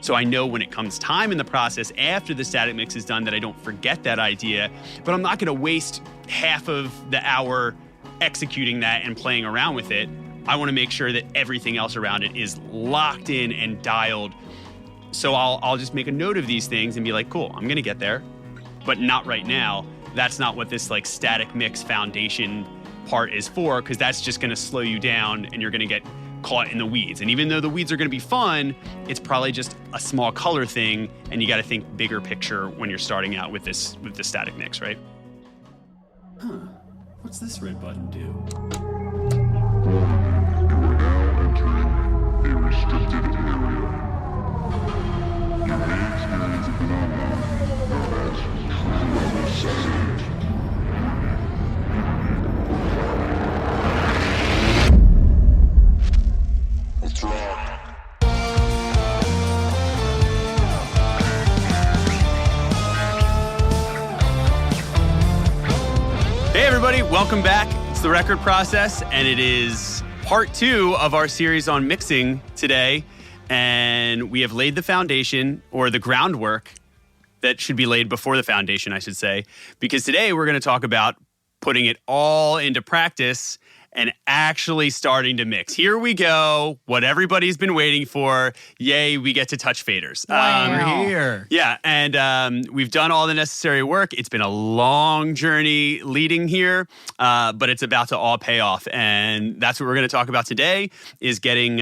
So I know when it comes time in the process after the static mix is done that I don't forget that idea, but I'm not going to waste half of the hour executing that and playing around with it. I want to make sure that everything else around it is locked in and dialed. So I'll just make a note of these things and be like, cool, I'm going to get there, but not right now. That's not what this like static mix foundation part is for, because that's just going to slow you down and you're going to get caught in the weeds. And even though the weeds are going to be fun, it's probably just a small color thing, and you got to think bigger picture when you're starting out with this static mix, right? Huh. What's this red button do? You are now entering a restricted area. You may experience a phenomenon known as true level saturation. Let's rock. Hey everybody, welcome back. It's The Record Process, and it is part 2 of our series on mixing today. And we have laid the foundation, or the groundwork that should be laid before the foundation, I should say. Because today we're going to talk about putting it all into practice and actually starting to mix. Here we go. What everybody's been waiting for. Yay, we get to touch faders. We're here. Yeah, and we've done all the necessary work. It's been a long journey leading here, but it's about to all pay off. And that's what we're going to talk about today, is getting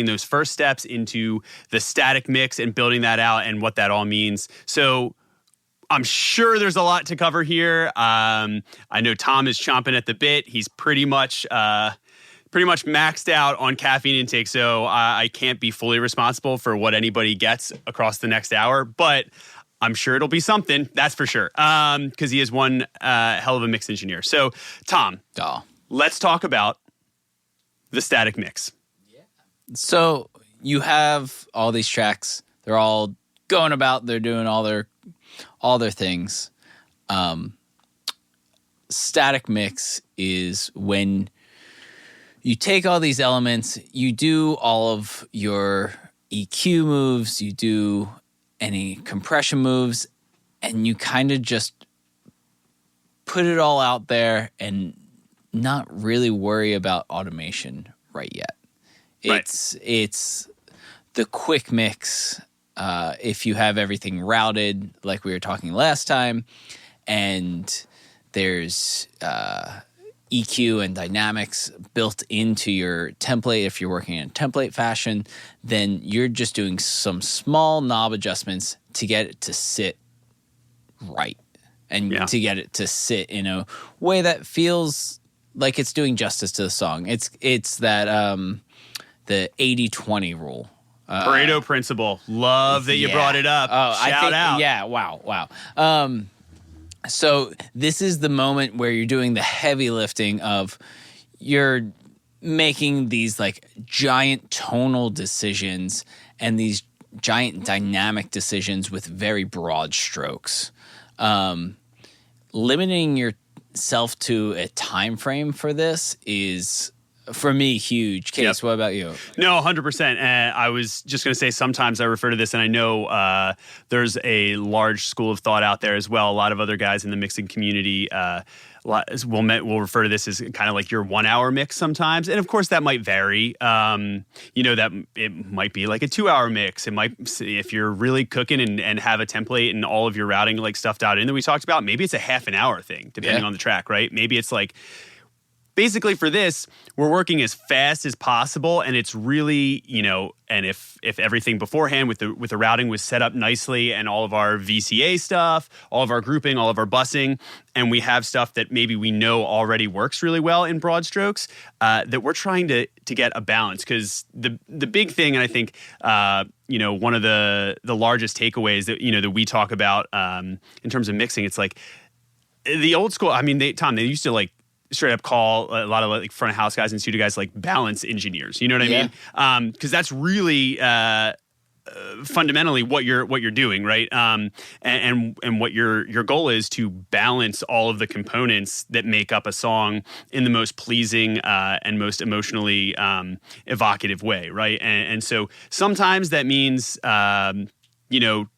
those first steps into the static mix and building that out and what that all means. So I'm sure there's a lot to cover here. I know Tom is chomping at the bit. He's pretty much maxed out on caffeine intake, so I can't be fully responsible for what anybody gets across the next hour, but I'm sure it'll be something, that's for sure, because he is one hell of a mix engineer. So, Tom, let's talk about the static mix. Yeah. So you have all these tracks. They're all going about. They're doing all their things. Static mix is when you take all these elements, you do all of your EQ moves, you do any compression moves, and you kind of just put it all out there and not really worry about automation right yet. It's the quick mix. If you have everything routed, like we were talking last time, and there's EQ and dynamics built into your template, if you're working in a template fashion, then you're just doing some small knob adjustments to get it to sit right and to get it to sit in a way that feels like it's doing justice to the song. It's that the 80-20 rule. Pareto principle. Love that you brought it up. Shout out. Yeah, wow. So this is the moment where you're doing the heavy lifting of you're making these like giant tonal decisions and these giant dynamic decisions with very broad strokes. Limiting yourself to a time frame for this is, for me, huge. Case, What about you? No, 100%. I was just going to say, sometimes I refer to this, and I know there's a large school of thought out there as well. A lot of other guys in the mixing community will refer to this as kind of like your 1 hour mix sometimes. And of course, that might vary. That it might be like a 2 hour mix. It might, if you're really cooking and have a template and all of your routing like stuffed out in that we talked about, maybe it's a half an hour thing, depending on the track, right? Maybe it's like, basically for this, we're working as fast as possible, and it's really, and if everything beforehand with the routing was set up nicely, and all of our VCA stuff, all of our grouping, all of our busing, and we have stuff that maybe we know already works really well in broad strokes, that we're trying to get a balance. Because the big thing, and I think one of the largest takeaways that we talk about in terms of mixing, it's like the old school. I mean, they used to like straight up call a lot of like front of house guys and studio guys like balance engineers. You know what I mean? Because that's really fundamentally what you're doing, right? And what your goal is to balance all of the components that make up a song in the most pleasing and most emotionally evocative way, right? And so sometimes that means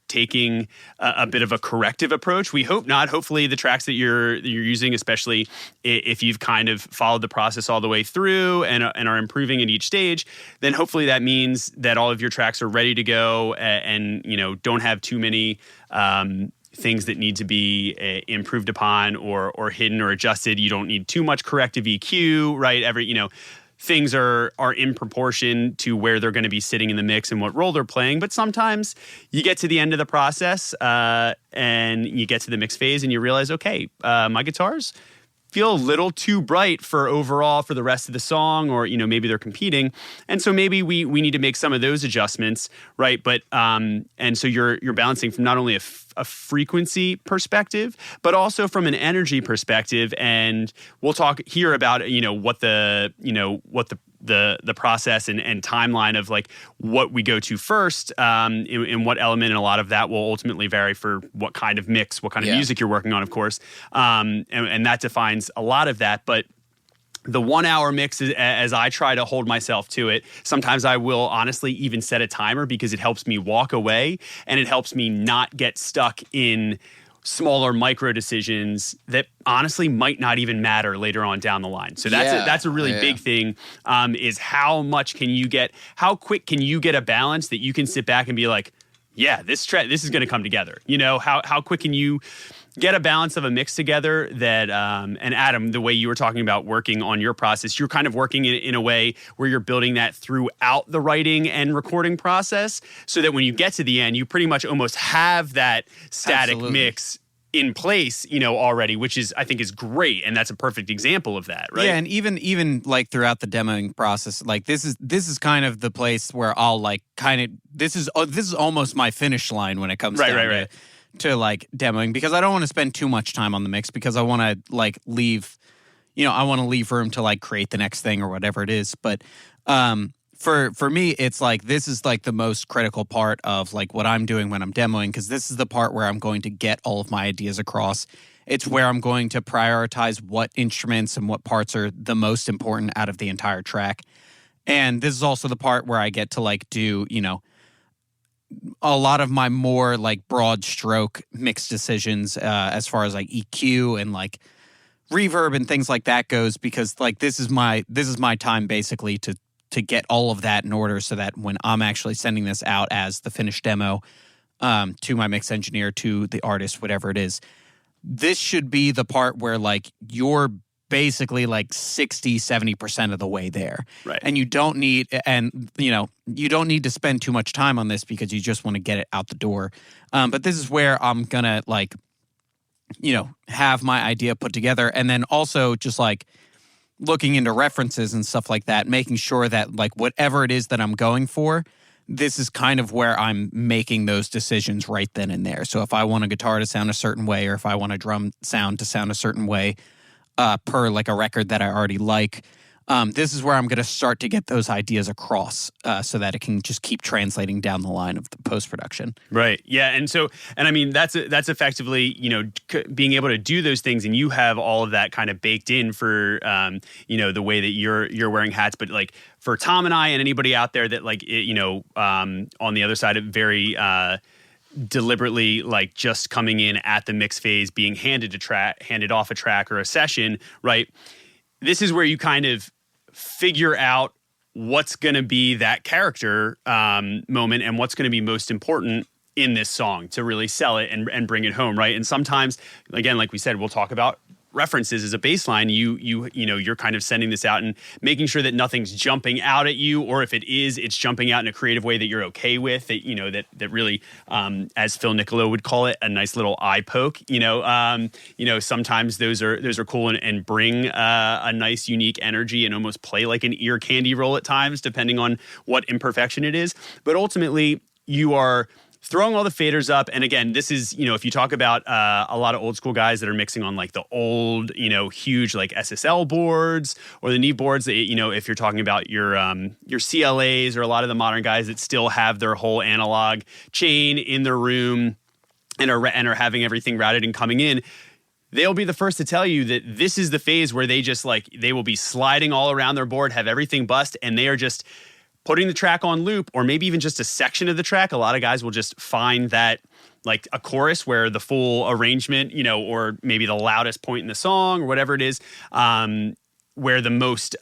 taking a bit of a corrective approach. We hope not. Hopefully the tracks that you're using, especially if you've kind of followed the process all the way through and are improving at each stage, then hopefully that means that all of your tracks are ready to go and don't have too many things that need to be improved upon or hidden or adjusted. You don't need too much corrective EQ, right? Things are in proportion to where they're going to be sitting in the mix and what role they're playing. But sometimes you get to the end of the process and you get to the mix phase and you realize, okay, my guitars feel a little too bright for the rest of the song, or maybe they're competing, and so maybe we need to make some of those adjustments, right? But and so you're balancing from not only a frequency perspective, but also from an energy perspective. And we'll talk here about what the process and timeline of like what we go to first in what element, and a lot of that will ultimately vary for what kind of mix, what kind of music you're working on, of course, and that defines a lot of that. But the 1 hour mix, as I try to hold myself to it, sometimes I will honestly even set a timer because it helps me walk away and it helps me not get stuck in smaller micro decisions that honestly might not even matter later on down the line. So that's a really big thing, is how quick can you get a balance that you can sit back and be like, yeah, this is going to come together. How quick can you get a balance of a mix together that, and Adam, the way you were talking about working on your process, you're kind of working in a way where you're building that throughout the writing and recording process, so that when you get to the end, you pretty much almost have that static mix in place, already, which I think is great. And that's a perfect example of that, right? Yeah. And even like throughout the demoing process, like this is kind of the place where I'll like this is almost my finish line when it comes down to like demoing, because I don't want to spend too much time on the mix, because I want to like leave room to like create the next thing or whatever it is. But for me, it's like this is like the most critical part of like what I'm doing when I'm demoing, because this is the part where I'm going to get all of my ideas across. It's where I'm going to prioritize what instruments and what parts are the most important out of the entire track. And this is also the part where I get to like do, a lot of my more like broad stroke mix decisions as far as like EQ and like reverb and things like that goes, because like this is my time basically to get all of that in order, so that when I'm actually sending this out as the finished demo to my mix engineer, to the artist, whatever it is, this should be the part where like you're basically like 60-70% of the way there. Right. And you don't need to spend too much time on this, because you just want to get it out the door. But this is where I'm gonna like, have my idea put together, and then also just like looking into references and stuff like that, making sure that like whatever it is that I'm going for, this is kind of where I'm making those decisions right then and there. So if I want a guitar to sound a certain way, or if I want a drum sound to sound a certain way, per like a record that I already like, this is where I'm going to start to get those ideas across, so that it can just keep translating down the line of the post-production. Right. Yeah. And I mean, that's effectively, being able to do those things, and you have all of that kind of baked in for, the way that you're wearing hats. But like for Tom and I and anybody out there that like, on the other side of very, deliberately like just coming in at the mix phase, being handed off a track or a session, right? This is where you kind of figure out what's going to be that character moment and what's going to be most important in this song to really sell it and bring it home, right? And sometimes, again, like we said, we'll talk about references as a baseline. You're kind of sending this out and making sure that nothing's jumping out at you, or if it is, it's jumping out in a creative way that you're okay with, that really, as Phil Niccolo would call it, a nice little eye poke. Sometimes those are cool and bring a nice unique energy and almost play like an ear candy roll at times, depending on what imperfection it is. But ultimately, you are throwing all the faders up. And again, this is, if you talk about a lot of old school guys that are mixing on like the old, huge like SSL boards or the Neve boards that, if you're talking about your CLAs or a lot of the modern guys that still have their whole analog chain in their room and are having everything routed and coming in, they'll be the first to tell you that this is the phase where they just they will be sliding all around their board, have everything bust, and they are just putting the track on loop, or maybe even just a section of the track. A lot of guys will just find that like a chorus where the full arrangement, or maybe the loudest point in the song or whatever it is, where the most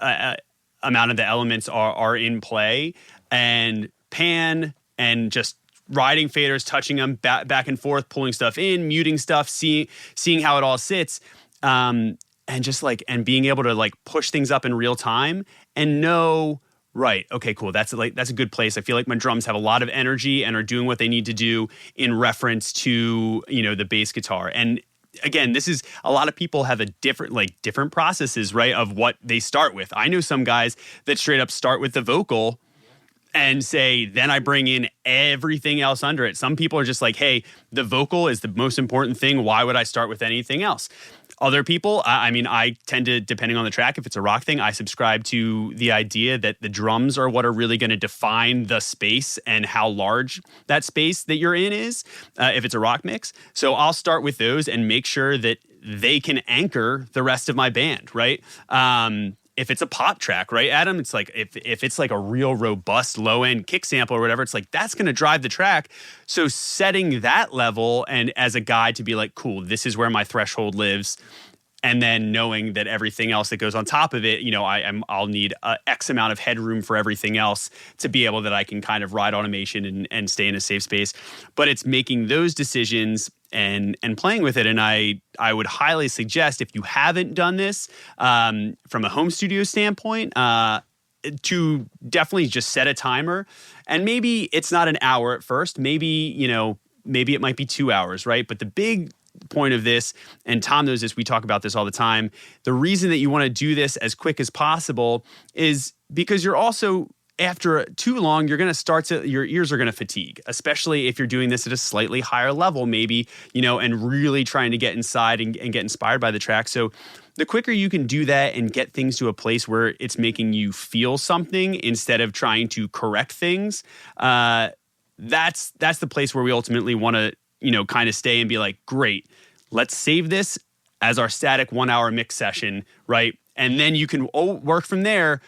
amount of the elements are in play, and pan and just riding faders, touching them back and forth, pulling stuff in, muting stuff, seeing how it all sits, and just and being able to push things up in real time and know, right, okay, cool, that's a good place. I feel like my drums have a lot of energy and are doing what they need to do in reference to the bass guitar. And again, this is, a lot of people have a different processes, right, of what they start with. I know some guys that straight up start with the vocal and say, then I bring in everything else under it. Some people are just like, hey, the vocal is the most important thing. Why would I start with anything else? Other people, I tend to, depending on the track, if it's a rock thing, I subscribe to the idea that the drums are what are really going to define the space and how large that space that you're in is, if it's a rock mix. So I'll start with those and make sure that they can anchor the rest of my band, right? If it's a pop track, right, Adam? It's like if it's like a real robust low-end kick sample or whatever, it's like that's going to drive the track. So setting that level and as a guide to be like, cool, this is where my threshold lives. And then knowing that everything else that goes on top of it, I'll need X amount of headroom for everything else to be able that I can kind of ride automation and stay in a safe space. But it's making those decisions and playing with it. And I would highly suggest, if you haven't done this from a home studio standpoint, to definitely just set a timer. And maybe it's not an hour at first. Maybe it might be 2 hours, right? But the big point of this, and Tom knows this, we talk about this all the time, the reason that you want to do this as quick as possible is because you're also, after too long, you're going to start to, your ears are going to fatigue, especially if you're doing this at a slightly higher level, maybe, and really trying to get inside and get inspired by the track. So the quicker you can do that and get things to a place where it's making you feel something instead of trying to correct things, that's the place where we ultimately want to, kind of stay and be like, great, let's save this as our static 1 hour mix session, right? And then you can work from there.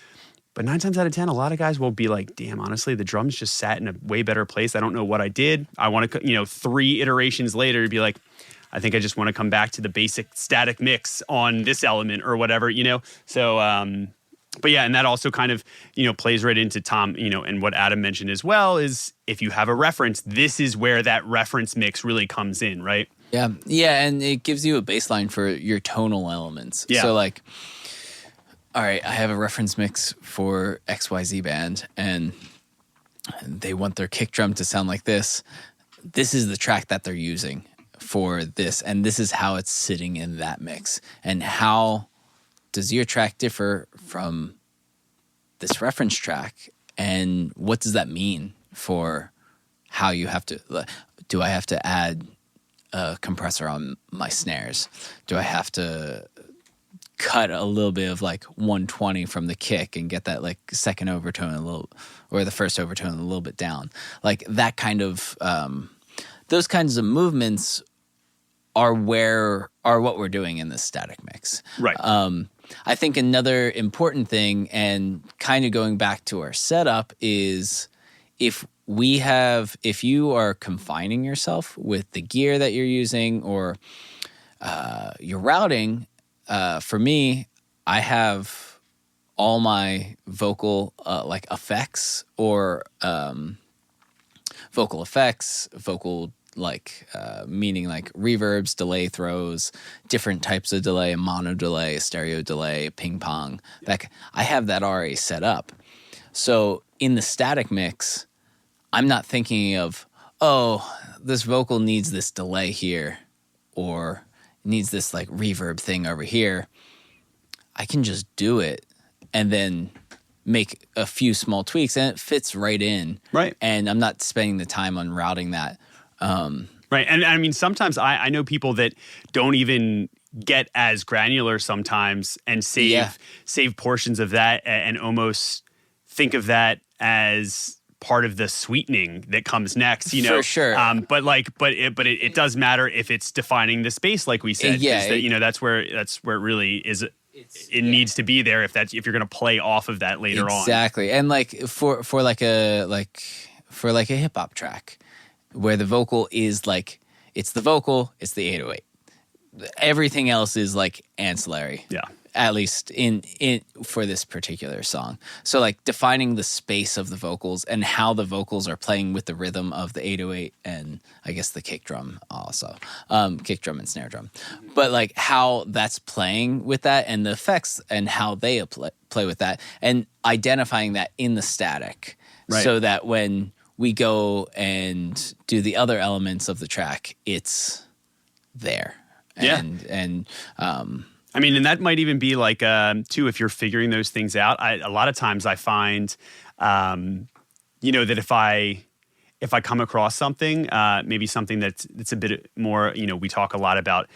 But 9 times out of 10, a lot of guys will be like, damn, honestly, the drums just sat in a way better place. I don't know what I did. I want to, 3 iterations later, to be like, I think I just want to come back to the basic static mix on this element or whatever, So, but yeah, and that also kind of, plays right into Tom, and what Adam mentioned as well is if you have a reference, this is where that reference mix really comes in, right? Yeah. Yeah. And it gives you a baseline for your tonal elements. Yeah. So all right, I have a reference mix for XYZ band and they want their kick drum to sound like this. This is the track that they're using for this. And this is how it's sitting in that mix. And how does your track differ from this reference track? And what does that mean for how you have to, do I have to add a compressor on my snares? Do I have to cut a little bit of 120 from the kick and get that second overtone or the first overtone a little bit down? That kind of, those kinds of movements are what we're doing in this static mix. Right. I think another important thing, and kind of going back to our setup, is if you are confining yourself with the gear that you're using or your routing, for me, I have all my vocal effects or vocal effects, meaning reverbs, delay throws, different types of delay, mono delay, stereo delay, ping pong. I have that already set up. So in the static mix, I'm not thinking of, this vocal needs this delay here or needs this reverb thing over here. I can just do it and then make a few small tweaks, and it fits right in. Right. And I'm not spending the time on routing that. Right. And I mean, sometimes I know people that don't even get as granular sometimes and save portions of that and almost think of that as part of the sweetening that comes next, you know. For sure. But it does matter if it's defining the space, like we said. Yeah. That, that's where it really is. It needs to be there if you're going to play off of that later on. Exactly. And like for like a hip hop track where the vocal is like, it's the vocal, it's the 808. Everything else is like ancillary. Yeah. At least in for this particular song. So like defining the space of the vocals and how the vocals are playing with the rhythm of the 808 and I guess the kick drum also. Kick drum and snare drum. But like how that's playing with that and the effects and how they play with that and identifying that in the static. Right. So that when we go and do the other elements of the track, it's there. Yeah. And I mean, and that might even be like, too, if you're figuring those things out. A lot of times I find, that if I come across something, maybe something that's a bit more, we talk a lot about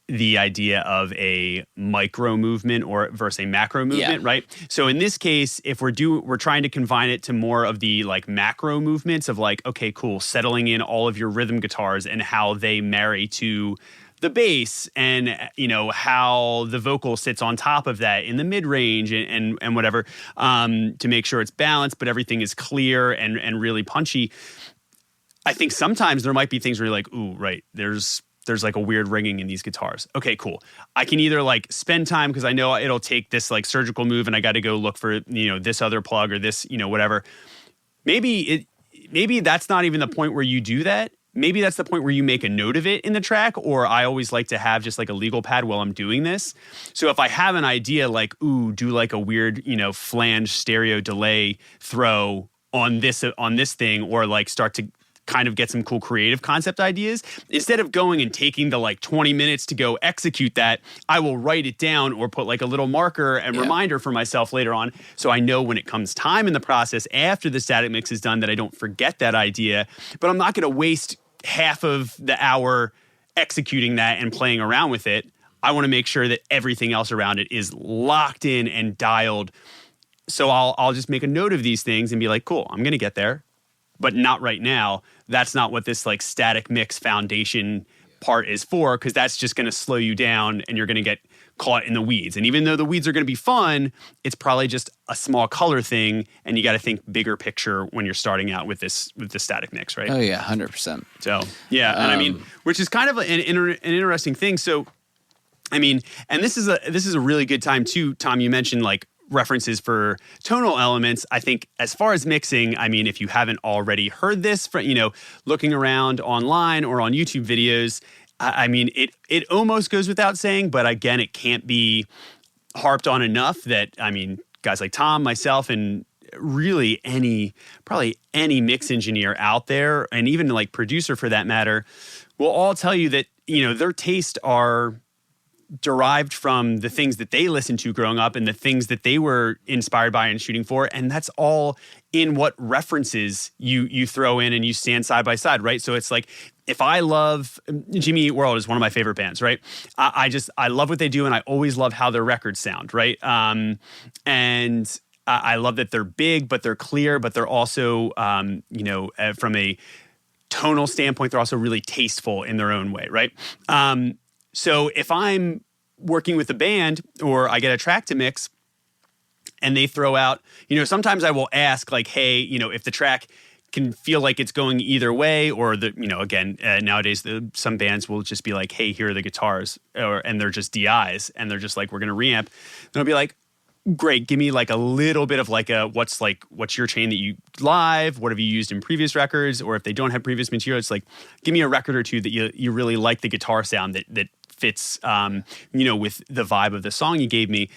the idea of a micro movement or versus a macro movement, right? So in this case, if we're trying to confine it to more of the like macro movements of like, okay, cool, settling in all of your rhythm guitars and how they marry to the bass and, how the vocal sits on top of that in the mid-range and whatever, to make sure it's balanced, but everything is clear and really punchy. I think sometimes there might be things where you're like, ooh, right, there's like a weird ringing in these guitars. Okay, cool. I can either like spend time because I know it'll take this like surgical move and I got to go look for, this other plug or this, whatever. Maybe that's not even the point where you do that. Maybe that's the point where you make a note of it in the track, or I always like to have just like a legal pad while I'm doing this. So if I have an idea like, ooh, do like a weird, flange stereo delay throw on this thing, or like start to kind of get some cool creative concept ideas, instead of going and taking the like 20 minutes to go execute that, I will write it down or put like a little marker and reminder for myself later on. So I know when it comes time in the process after the static mix is done that I don't forget that idea, but I'm not going to waste half of the hour executing that and playing around with it. I want to make sure that everything else around it is locked in and dialed. So I'll just make a note of these things and be like, cool, I'm going to get there, but not right now. That's not what this like static mix foundation part is for, because that's just going to slow you down and you're going to get caught in the weeds. And even though the weeds are going to be fun, it's probably just a small color thing, and you got to think bigger picture when you're starting out with the static mix, right? Oh yeah, 100%. So yeah, and I mean, which is kind of an interesting thing. So, I mean, and this is a really good time too, Tom. You mentioned like references for tonal elements. I think as far as mixing, I mean, if you haven't already heard this from, looking around online or on YouTube videos, I mean, it almost goes without saying, but again, it can't be harped on enough that, I mean, guys like Tom, myself, and really probably any mix engineer out there, and even like producer for that matter, will all tell you that, their tastes are derived from the things that they listened to growing up and the things that they were inspired by and shooting for. And that's all in what references you throw in and you stand side by side, right? So it's like, if I love Jimmy Eat World is one of my favorite bands, right? I love what they do, and I always love how their records sound, right? And I love that they're big, but they're clear, but they're also, from a tonal standpoint, they're also really tasteful in their own way, right? So if I'm working with a band or I get a track to mix and they throw out, sometimes I will ask like, hey, if the track can feel like it's going either way, or nowadays some bands will just be like, hey, here are the guitars, and they're just DIs and they're just like, we're going to reamp. Then I'll be like, great, give me like a little bit of like what's your chain that you live? What have you used in previous records? Or if they don't have previous material, it's like, give me a record or two that you really like the guitar sound that fits, with the vibe of the song you gave me.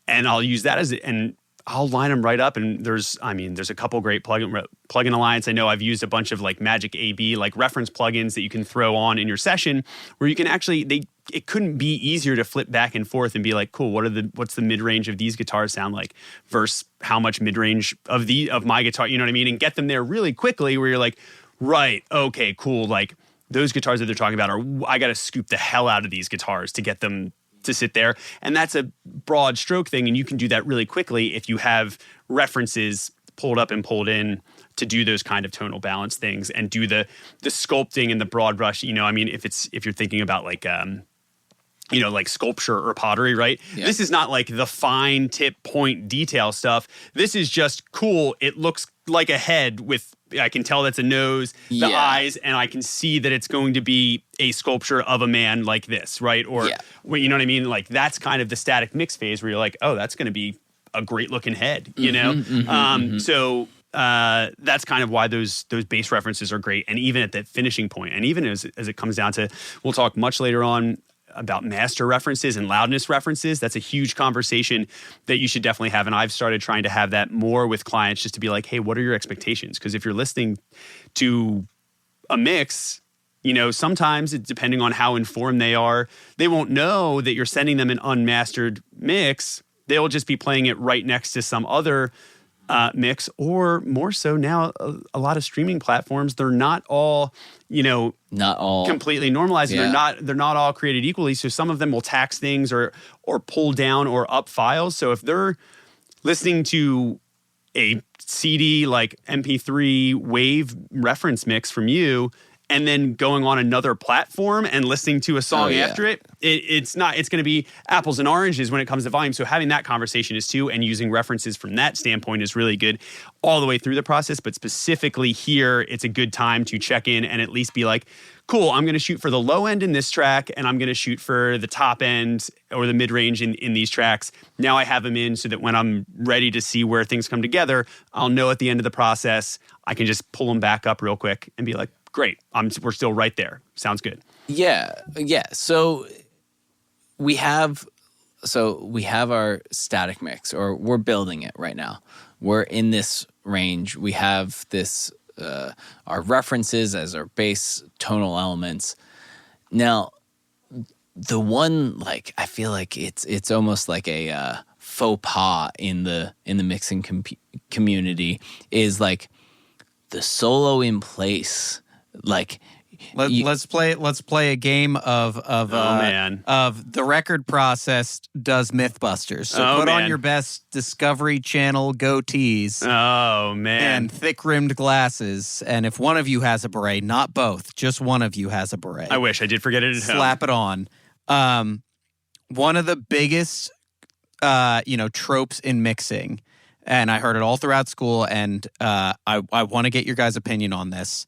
And I'll use that and I'll line them right up. And there's a couple great plugin alliance. I know I've used a bunch of like Magic AB, like reference plugins that you can throw on in your session where you can actually, it couldn't be easier to flip back and forth and be like, cool, what's the mid-range of these guitars sound like versus how much mid-range of my guitar, you know what I mean? And get them there really quickly where you're like, right, okay, cool. Like those guitars that they're talking about I got to scoop the hell out of these guitars to get them to sit there. And that's a broad stroke thing. And you can do that really quickly if you have references pulled up and pulled in to do those kind of tonal balance things and do the sculpting and the broad brush. You know, I mean, if you're thinking about like, you know, like sculpture or pottery, right? Yeah. This is not like the fine tip point detail stuff. This is just cool. It looks like a head I can tell that's a nose, the eyes, and I can see that it's going to be a sculpture of a man like this, right? Or, you know what I mean? Like that's kind of the static mix phase where you're like, oh, that's going to be a great looking head, you know? So that's kind of why those bass references are great. And even at that finishing point, and even as it comes down to, we'll talk much later on about master references and loudness references. That's a huge conversation that you should definitely have. And I've started trying to have that more with clients just to be like, hey, what are your expectations? Because if you're listening to a mix, you know, sometimes depending on how informed they are, they won't know that you're sending them an unmastered mix. They'll just be playing it right next to some other mix, or more so now, a lot of streaming platforms, they're not all, you know, not all completely normalized. Yeah. They're not all created equally. So some of them will tax things or pull down or up files. So if they're listening to a CD like MP3 wave reference mix from you, and then going on another platform and listening to a song after it's going to be apples and oranges when it comes to volume. So having that conversation is too, and using references from that standpoint is really good all the way through the process. But specifically here, it's a good time to check in and at least be like, cool, I'm going to shoot for the low end in this track, and I'm going to shoot for the top end or the mid-range in these tracks. Now I have them in so that when I'm ready to see where things come together, I'll know at the end of the process, I can just pull them back up real quick and be like, great, we're still right there. Sounds good. Yeah. So we have our static mix, or we're building it right now. We're in this range. We have this our references as our bass tonal elements. Now, the one, like, I feel like it's almost like a faux pas in the mixing community is like the solo in place. Like, let's play a game of the record process does Mythbusters. So put on your best Discovery Channel goatees. Oh man, and thick rimmed glasses. And if one of you has a beret, not both, just one of you has a beret. I wish I did forget it at home. Slap it on. One of the biggest, tropes in mixing, and I heard it all throughout school. And I want to get your guys' opinion on this.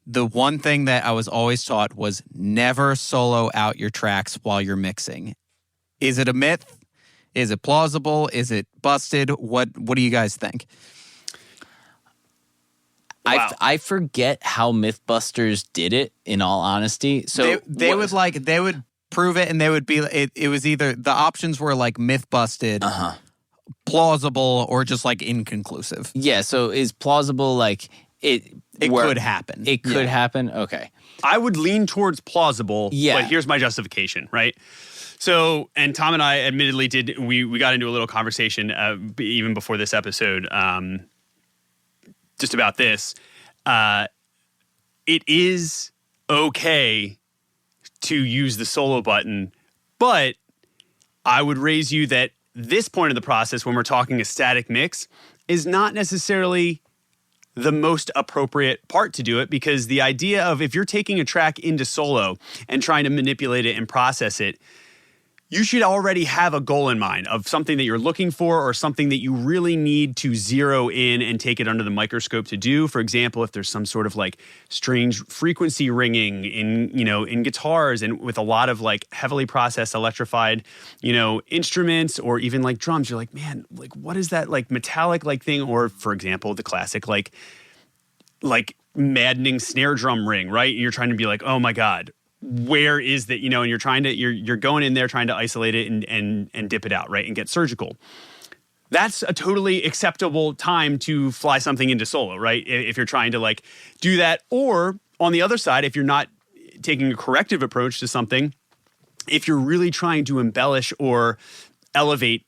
The one thing that I was always taught was never solo out your tracks while you're mixing. Is it a myth? Is it plausible? Is it busted? What do you guys think? Wow. I forget how Mythbusters did it, in all honesty. So they would prove it, and they would be it was either the options were like myth busted, plausible, or just like inconclusive. Yeah, so is plausible like it could happen. It could happen. Okay. I would lean towards plausible, but here's my justification, right? So, and Tom and I admittedly we got into a little conversation even before this episode just about this. It is okay to use the solo button, but I would raise you that this point of the process, when we're talking a static mix, is not necessarily the most appropriate part to do it, because the idea of if you're taking a track into solo and trying to manipulate it and process it, you should already have a goal in mind of something that you're looking for or something that you really need to zero in and take it under the microscope to do. For example, if there's some sort of like strange frequency ringing in guitars and with a lot of like heavily processed electrified, instruments or even like drums, you're like, man, like what is that like metallic like thing? Or for example, the classic like maddening snare drum ring, right? You're trying to be like, oh my God, where is that, and you're going in there trying to isolate it and dip it out, right? And get surgical. That's a totally acceptable time to fly something into solo, right? If you're trying to like do that. Or on the other side, if you're not taking a corrective approach to something if you're really trying to embellish or elevate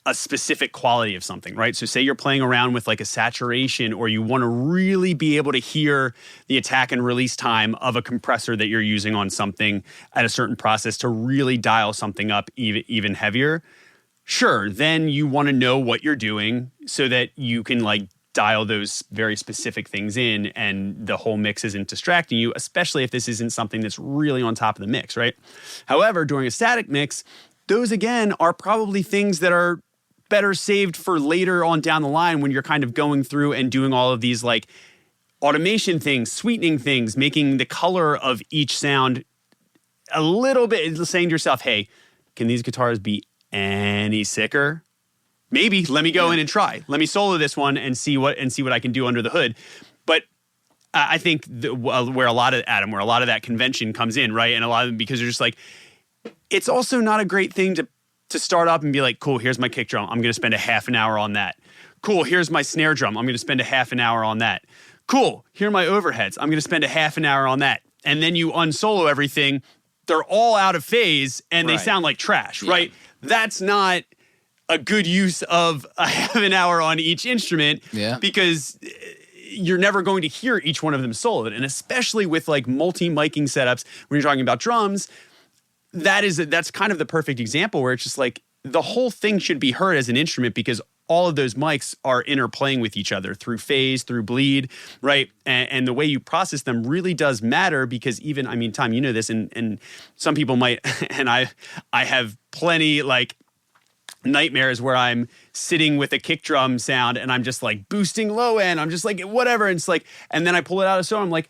a specific quality of something, right? So say you're playing around with like a saturation, or you want to really be able to hear the attack and release time of a compressor that you're using on something at a certain process to really dial something up even heavier. Sure, then you want to know what you're doing so that you can like dial those very specific things in and the whole mix isn't distracting you, especially if this isn't something that's really on top of the mix, right? However, during a static mix, those again are probably things that are better saved for later on down the line when you're kind of going through and doing all of these like automation things, sweetening things, making the color of each sound a little bit, saying to yourself, hey, can these guitars be any sicker? Maybe. Let me go in and try. Let me solo this one and see what I can do under the hood. But I think where a lot of that convention comes in, right? And a lot of them, because you're just like, it's also not a great thing to start up and be like, cool, here's my kick drum. I'm going to spend a half an hour on that. Cool, here's my snare drum. I'm going to spend a half an hour on that. Cool, here are my overheads. I'm going to spend a half an hour on that. And then you unsolo everything. They're all out of phase and they sound like trash, right? That's not a good use of a half an hour on each instrument because you're never going to hear each one of them soloed. And especially with like multi-miking setups, when you're talking about drums, that's kind of the perfect example where it's just like the whole thing should be heard as an instrument because all of those mics are interplaying with each other through phase, through bleed, right? And the way you process them really does matter because even, I mean, Tom, you know this, and some people might, and I have plenty like nightmares where I'm sitting with a kick drum sound and I'm just like boosting low end. I'm just like, whatever. And it's like, and then I pull it out of so I'm like,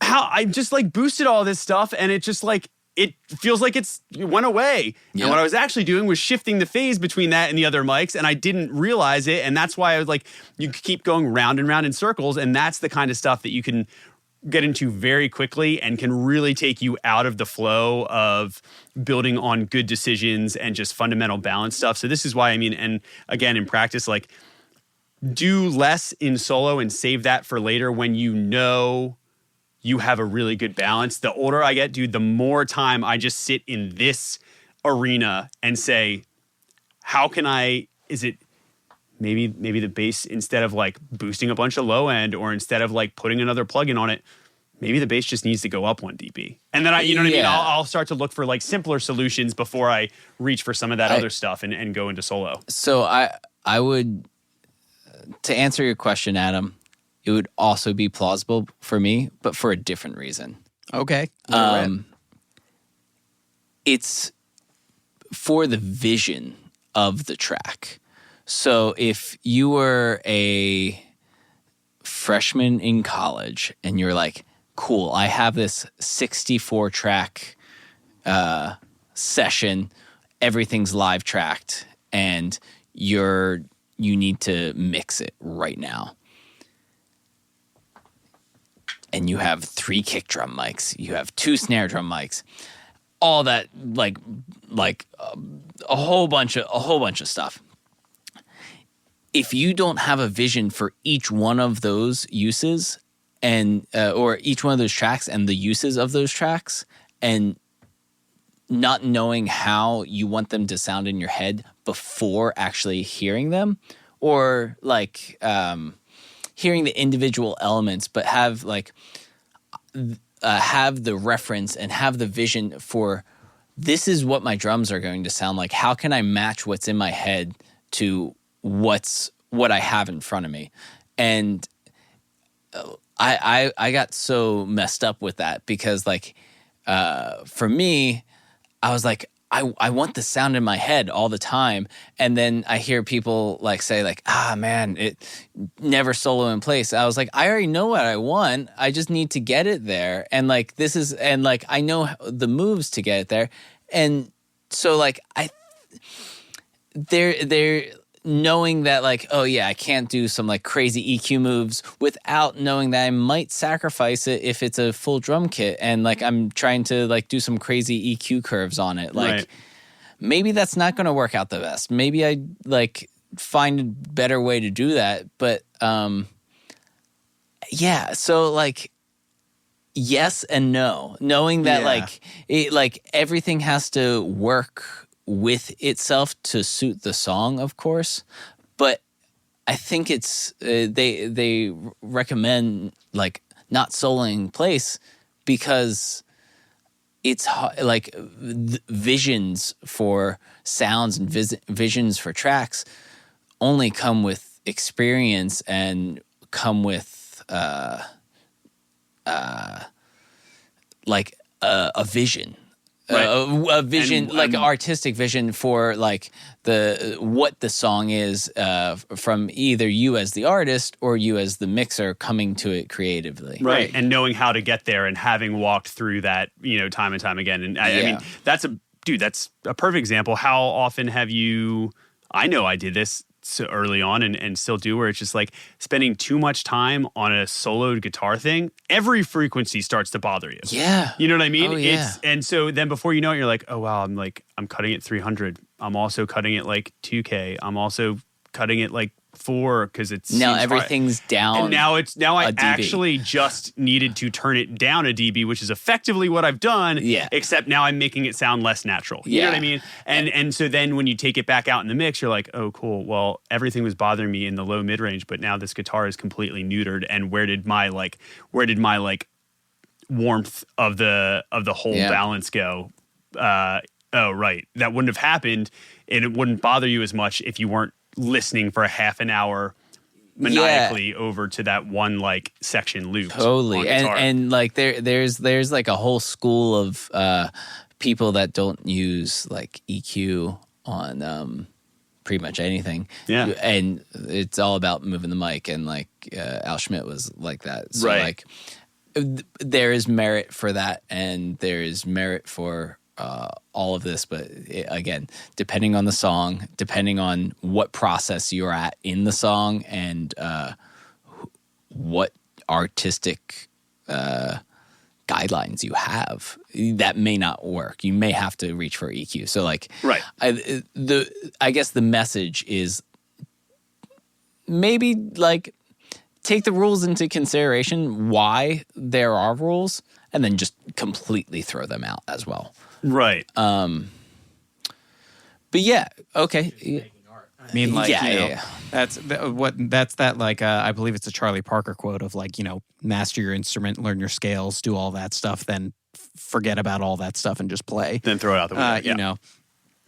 how I just like boosted all this stuff and it just like, it feels like it went away. Yep. And what I was actually doing was shifting the phase between that and the other mics, and I didn't realize it. And that's why I was like, you keep going round and round in circles, and that's the kind of stuff that you can get into very quickly and can really take you out of the flow of building on good decisions and just fundamental balance stuff. So this is why, I mean, and again, in practice, like do less in solo and save that for later when you know you have a really good balance. The older I get, dude, the more time I just sit in this arena and say, how can is it maybe the bass, instead of like boosting a bunch of low end or instead of like putting another plugin on it, maybe the bass just needs to go up 1 dB. And then you know what I mean? I'll start to look for like simpler solutions before I reach for some of that other stuff and go into solo. So I would, to answer your question, Adam, it would also be plausible for me, but for a different reason. Okay. It's for the vision of the track. So if you were a freshman in college and you're like, cool, I have this 64 track session, everything's live tracked, and you need to mix it right now. And you have 3 kick drum mics, you have 2 snare drum mics, all that like a whole bunch of stuff. If you don't have a vision for each one of those uses and or each one of those tracks and the uses of those tracks, and not knowing how you want them to sound in your head before actually hearing them, or like hearing the individual elements, but have the reference and have the vision for, this is what my drums are going to sound like. How can I match what's in my head to what I have in front of me? And I got so messed up with that because for me, I was like, I want the sound in my head all the time. And then I hear people say man, it never solo in place. I was like, I already know what I want. I just need to get it there. And I know the moves to get it there. And so they're knowing that oh yeah, I can't do some crazy EQ moves without knowing that I might sacrifice it if it's a full drum kit and I'm trying to do some crazy EQ curves on it. Right. Maybe that's not going to work out the best. Maybe I find a better way to do that. But yeah, so yes and no. Knowing that like everything has to work with itself to suit the song, of course. But I think it's they recommend like not soloing place because it's like visions for sounds and visions for tracks only come with experience and come with like a vision. Right. A vision, And, like artistic vision for like what the song is from either you as the artist or you as the mixer coming to it creatively. Right. And knowing how to get there and having walked through that, time and time again. And I mean, that's a perfect example. How often have you, I know I did this so early on and still do, where it's just like spending too much time on a soloed guitar thing, every frequency starts to bother you. Yeah. You know what I mean? Oh, yeah. And so then before you know it, you're like, oh wow, I'm cutting it 300. I'm also cutting it like 2K. I'm also cutting it like 4 because it's now everything's down. And now I a dB. actually just needed to turn it down a dB, which is effectively what I've done. Yeah. Except now I'm making it sound less natural. You know what I mean? And so then when you take it back out in the mix, you're like, oh cool. Well, everything was bothering me in the low mid range, but now this guitar is completely neutered. And where did my warmth of the whole balance go? Oh right, that wouldn't have happened, and it wouldn't bother you as much if you weren't listening for a half an hour maniacally over to that one like section loop. Totally. And like there's like a whole school of people that don't use like EQ on pretty much anything. Yeah. And it's all about moving the mic, and like Al Schmidt was like that. So like there is merit for that, and there is merit for all of this, but again, depending on the song, depending on what process you're at in the song, and what artistic guidelines you have, that may not work. You may have to reach for EQ. So like, I guess the message is maybe like take the rules into consideration, why there are rules, and then just completely throw them out as well. Right. But yeah, okay. I mean, like, that's that like I believe it's a Charlie Parker quote of like, master your instrument, learn your scales, do all that stuff, then forget about all that stuff and just play. Then throw it out the window.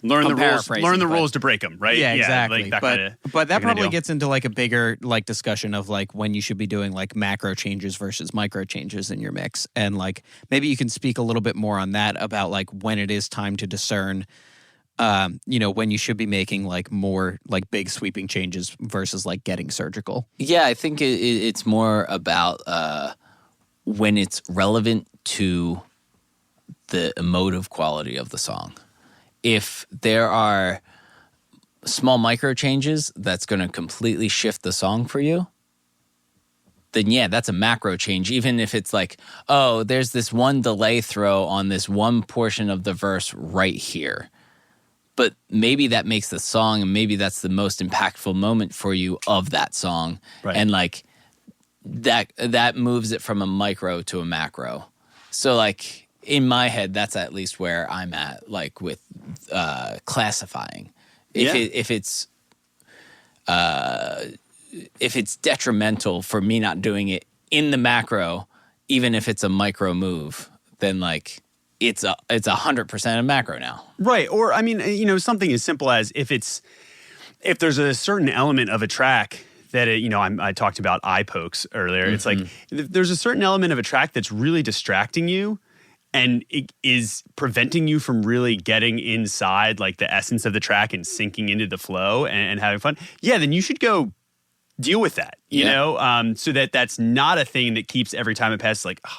Learn the rules. Learn the rules to break them, right? Yeah, exactly. Like that but that probably gets into like a bigger like discussion of like when you should be doing like macro changes versus micro changes in your mix, and like maybe you can speak a little bit more on that about like when it is time to discern, when you should be making like more like big sweeping changes versus like getting surgical. Yeah, I think it's more about when it's relevant to the emotive quality of the song. If there are small micro changes that's going to completely shift the song for you, then yeah, that's a macro change. Even if it's like, oh, there's this one delay throw on this one portion of the verse right here. But maybe that makes the song, and maybe that's the most impactful moment for you of that song. Right. And like that moves it from a micro to a macro. So like, in my head, that's at least where I'm at, like with classifying. If it's detrimental for me not doing it in the macro, even if it's a micro move, then like it's 100% a macro now. Right. Or I mean, something as simple as if there's a certain element of a track that I talked about eye pokes earlier. Mm-hmm. It's like if there's a certain element of a track that's really distracting you, and it is preventing you from really getting inside like the essence of the track and sinking into the flow and having fun, then you should go deal with that, you know, so that's not a thing that keeps every time it passes like, oh,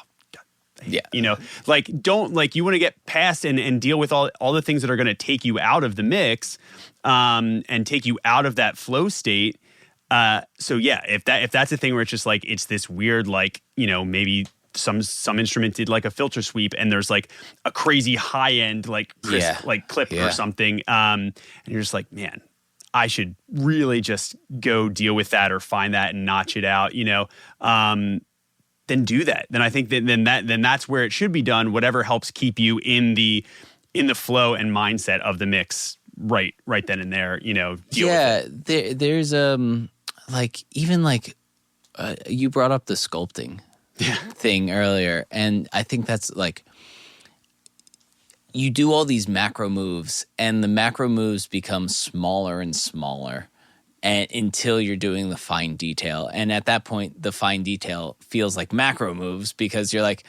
God, like don't like you want to get past and deal with all the things that are going to take you out of the mix and take you out of that flow state. So yeah, if that's a thing where it's just like, it's this weird, like, maybe some instrument did like a filter sweep and there's like a crazy high end like crisp, like clip or something, and you're just like, man, I should really just go deal with that or find that and notch it out, then do that. Then I think then that's where it should be done. Whatever helps keep you in the flow and mindset of the mix right then and there. Deal with it. There's like even like you brought up the sculpting thing earlier, and I think that's like you do all these macro moves, and the macro moves become smaller and smaller. And until you're doing the fine detail. And at that point, the fine detail feels like macro moves because you're like,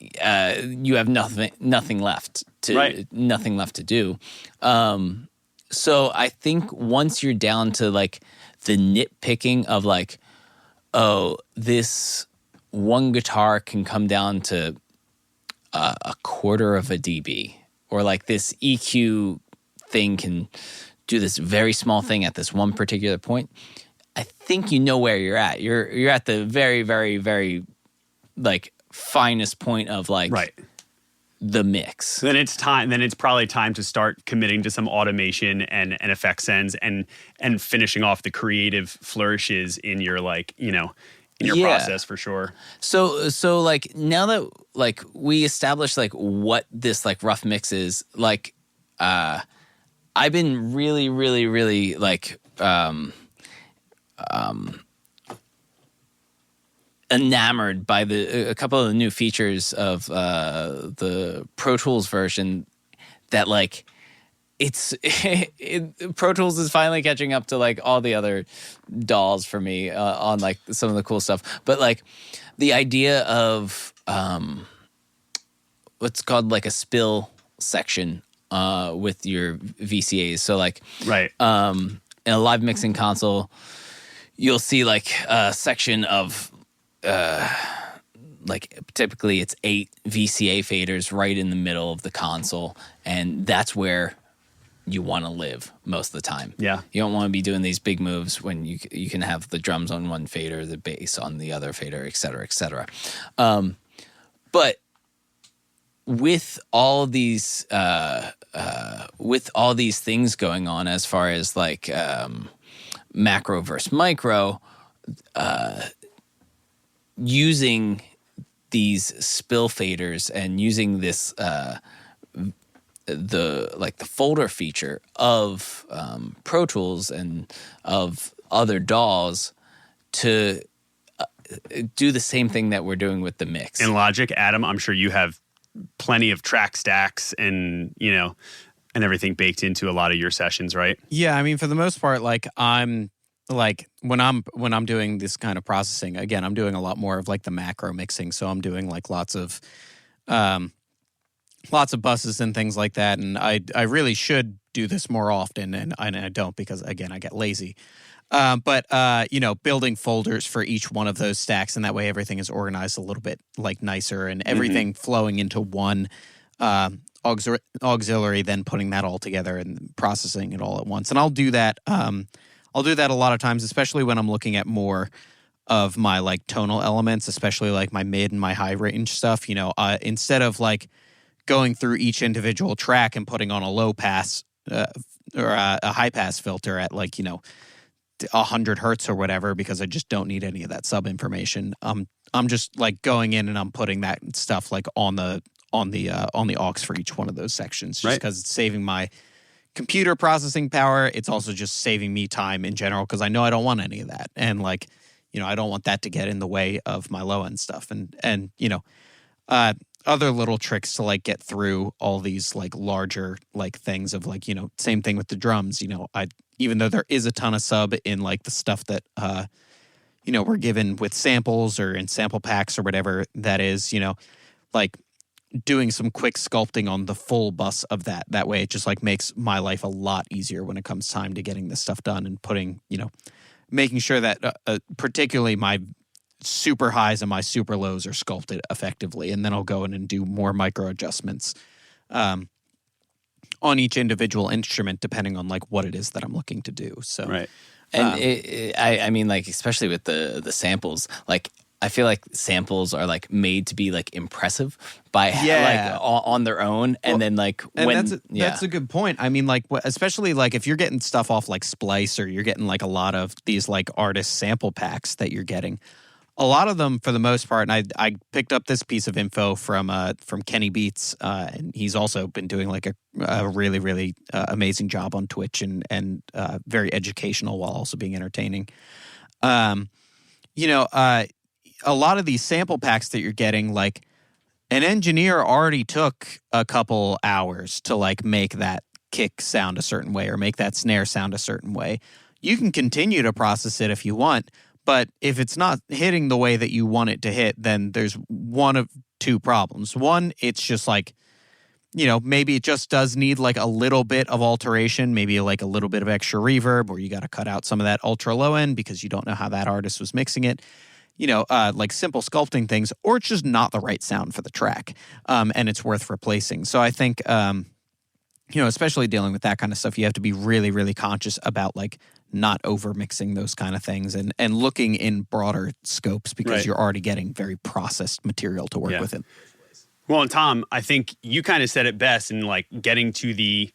you have nothing left to do. So I think once you're down to like the nitpicking of like, oh, this one guitar can come down to a quarter of a dB, or like this EQ thing can do this very small thing at this one particular point, I think you know where you're at. You're at the very, very, very like finest point of like the mix. Then it's time. Then it's probably time to start committing to some automation and effect sends and finishing off the creative flourishes in your like in your process for sure. So like now that like we established like what this like rough mix is like. I've been really, really, really like enamored by a couple of the new features of the Pro Tools version that like Pro Tools is finally catching up to like all the other DAWs for me on like some of the cool stuff. But like the idea of what's called like a spill section with your VCAs. So like in a live mixing console, you'll see like a section of like typically it's 8 VCA faders right in the middle of the console, and that's where you want to live most of the time. Yeah. You don't want to be doing these big moves when you can have the drums on one fader, the bass on the other fader, et cetera, et cetera. But with all these things going on as far as like macro versus micro, using these spill faders and using this the folder feature of Pro Tools and of other DAWs to do the same thing that we're doing with the mix. In Logic, Adam, I'm sure you have plenty of track stacks and and everything baked into a lot of your sessions, right? Yeah, I mean, for the most part, like I'm like when I'm doing this kind of processing, again, I'm doing a lot more of like the macro mixing. So I'm doing like lots of buses and things like that. And I really should do this more often, and I don't because again I get lazy. But building folders for each one of those stacks, and that way everything is organized a little bit like nicer, and everything flowing into one auxiliary, then putting that all together and processing it all at once. And I'll do that. I'll do that a lot of times, especially when I'm looking at more of my like tonal elements, especially like my mid and my high range stuff. Instead of like going through each individual track and putting on a low pass or a high pass filter at like 100 hertz or whatever, because I just don't need any of that sub information. I'm just like going in and I'm putting that stuff like on the aux for each one of those sections, just because it's saving my computer processing power. It's also just saving me time in general, because I know I don't want any of that, and like I don't want that to get in the way of my low end stuff, and other little tricks to like get through all these like larger like things of like same thing with the drums. Even though there is a ton of sub in like the stuff that we're given with samples or in sample packs or whatever that is, like doing some quick sculpting on the full bus of that way, it just like makes my life a lot easier when it comes time to getting this stuff done and putting making sure that particularly my super highs and my super lows are sculpted effectively, and then I'll go in and do more micro adjustments on each individual instrument depending on like what it is that I'm looking to do. So and I mean like especially with the samples, like I feel like samples are like made to be like impressive by like on their own, and then like when that's a good point. I mean, like especially like if you're getting stuff off like Splice, or you're getting like a lot of these like artist sample packs that you're getting. a lot of them, for the most part, and I picked up this piece of info from Kenny Beats, and he's also been doing like a really, really amazing job on Twitch and very educational while also being entertaining. A lot of these sample packs that you're getting, like an engineer already took a couple hours to like make that kick sound a certain way or make that snare sound a certain way. You can continue to process it if you want. But if it's not hitting the way that you want it to hit, then there's one of two problems. One, it's just like, maybe it just does need like a little bit of alteration, maybe like a little bit of extra reverb, or you got to cut out some of that ultra low end because you don't know how that artist was mixing it. Like simple sculpting things, or it's just not the right sound for the track, and it's worth replacing. So I think, especially dealing with that kind of stuff, you have to be really, really conscious about like not over mixing those kind of things and looking in broader scopes because you're already getting very processed material to work with it. Well, and Tom, I think you kind of said it best in like getting to the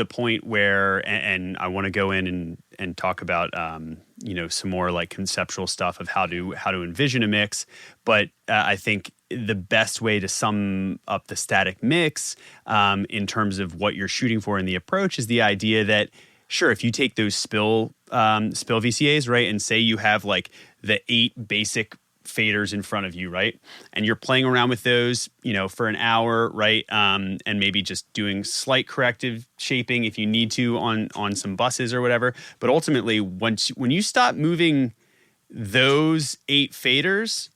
point where, and I want to go in and talk about, some more like conceptual stuff of how to envision a mix. But I think the best way to sum up the static mix in terms of what you're shooting for in the approach is the idea that, sure, if you take those spill VCAs, right, and say you have like the 8 basic faders in front of you, right, and you're playing around with those, for an hour, right, and maybe just doing slight corrective shaping if you need to on some buses or whatever. But ultimately, when you stop moving those 8 faders,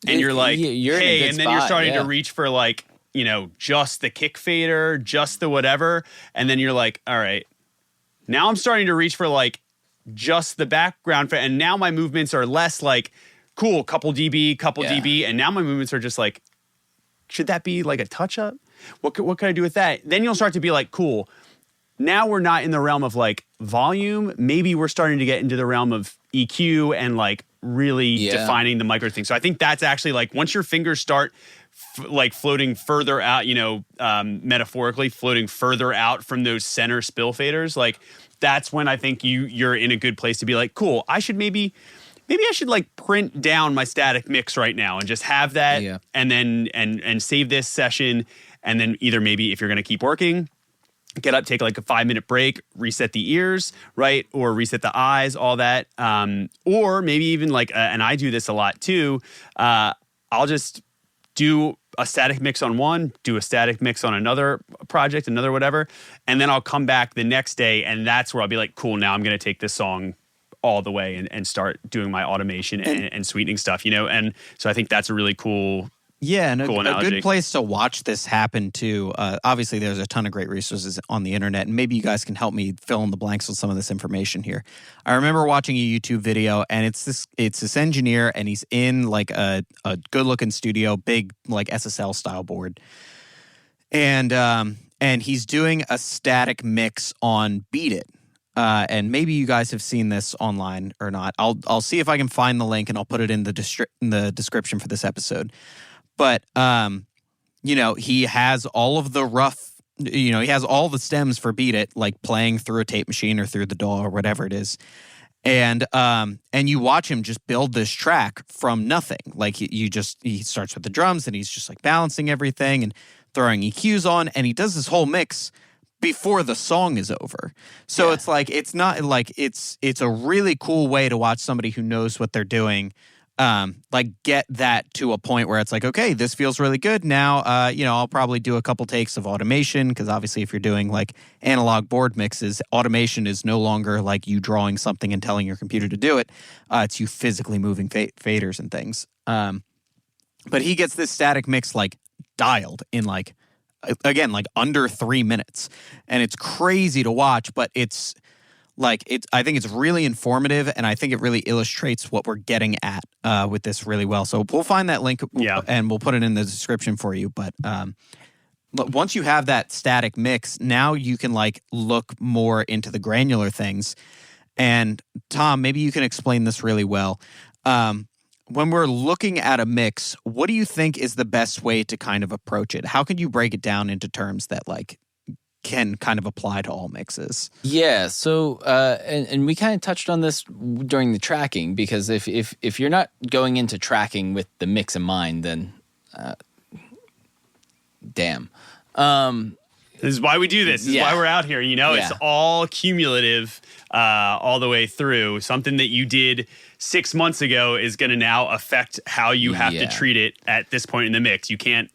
and you're like, you're in a good and then spot, you're starting to reach for like, just the kick fader, just the whatever, and then you're like, all right. Now I'm starting to reach for like just the background, and now my movements are less like, cool, couple dB, and now my movements are just like, should that be like a touch up? What can I do with that? Then you'll start to be like, cool. Now we're not in the realm of like volume. Maybe we're starting to get into the realm of EQ and like really defining the micro thing. So I think that's actually like once your fingers start like floating further out, metaphorically floating further out from those center spill faders, like that's when I think you're in a good place to be like, cool, I should maybe I should like print down my static mix right now and just have that and then and save this session. And then either maybe if you're going to keep working, get up, take like a 5-minute break, reset the ears, right? Or reset the eyes, all that. Or maybe even like, and I do this a lot too, I'll just do a static mix on one, do a static mix on another project, another whatever, and then I'll come back the next day and that's where I'll be like, cool, now I'm going to take this song all the way and start doing my automation and sweetening stuff, And so I think that's a really cool and cool a good place to watch this happen too. Obviously, there's a ton of great resources on the internet, and maybe you guys can help me fill in the blanks with some of this information here. I remember watching a YouTube video, and it's this engineer, and he's in like a good looking studio, big like SSL style board, and he's doing a static mix on Beat It. And maybe you guys have seen this online or not. I'll see if I can find the link and I'll put it in the description for this episode. But he has all of the rough, he has all the stems for Beat It, like playing through a tape machine or through the DAW or whatever it is. And you watch him just build this track from nothing. Like he starts with the drums and he's just like balancing everything and throwing EQs on, and he does this whole mix before the song is over. So it's like, it's not like it's a really cool way to watch somebody who knows what they're doing, like get that to a point where it's like, okay, this feels really good. Now, I'll probably do a couple takes of automation, because obviously if you're doing like analog board mixes, automation is no longer like you drawing something and telling your computer to do it. It's you physically moving faders and things. But he gets this static mix like dialed in like, again, like under 3 minutes, and it's crazy to watch, but it's like, I think it's really informative, and I think it really illustrates what we're getting at with this really well. So we'll find that link and we'll put it in the description for you. But once you have that static mix, now you can like look more into the granular things. And Tom, maybe you can explain this really well. When we're looking at a mix, what do you think is the best way to kind of approach it? How can you break it down into terms that like can kind of apply to all mixes. Yeah. So, and we kind of touched on this during the tracking, because if you're not going into tracking with the mix in mind, then damn. This is why we do this. This is why we're out here. It's all cumulative all the way through. Something that you did 6 months ago is going to now affect how you have to treat it at this point in the mix. You can't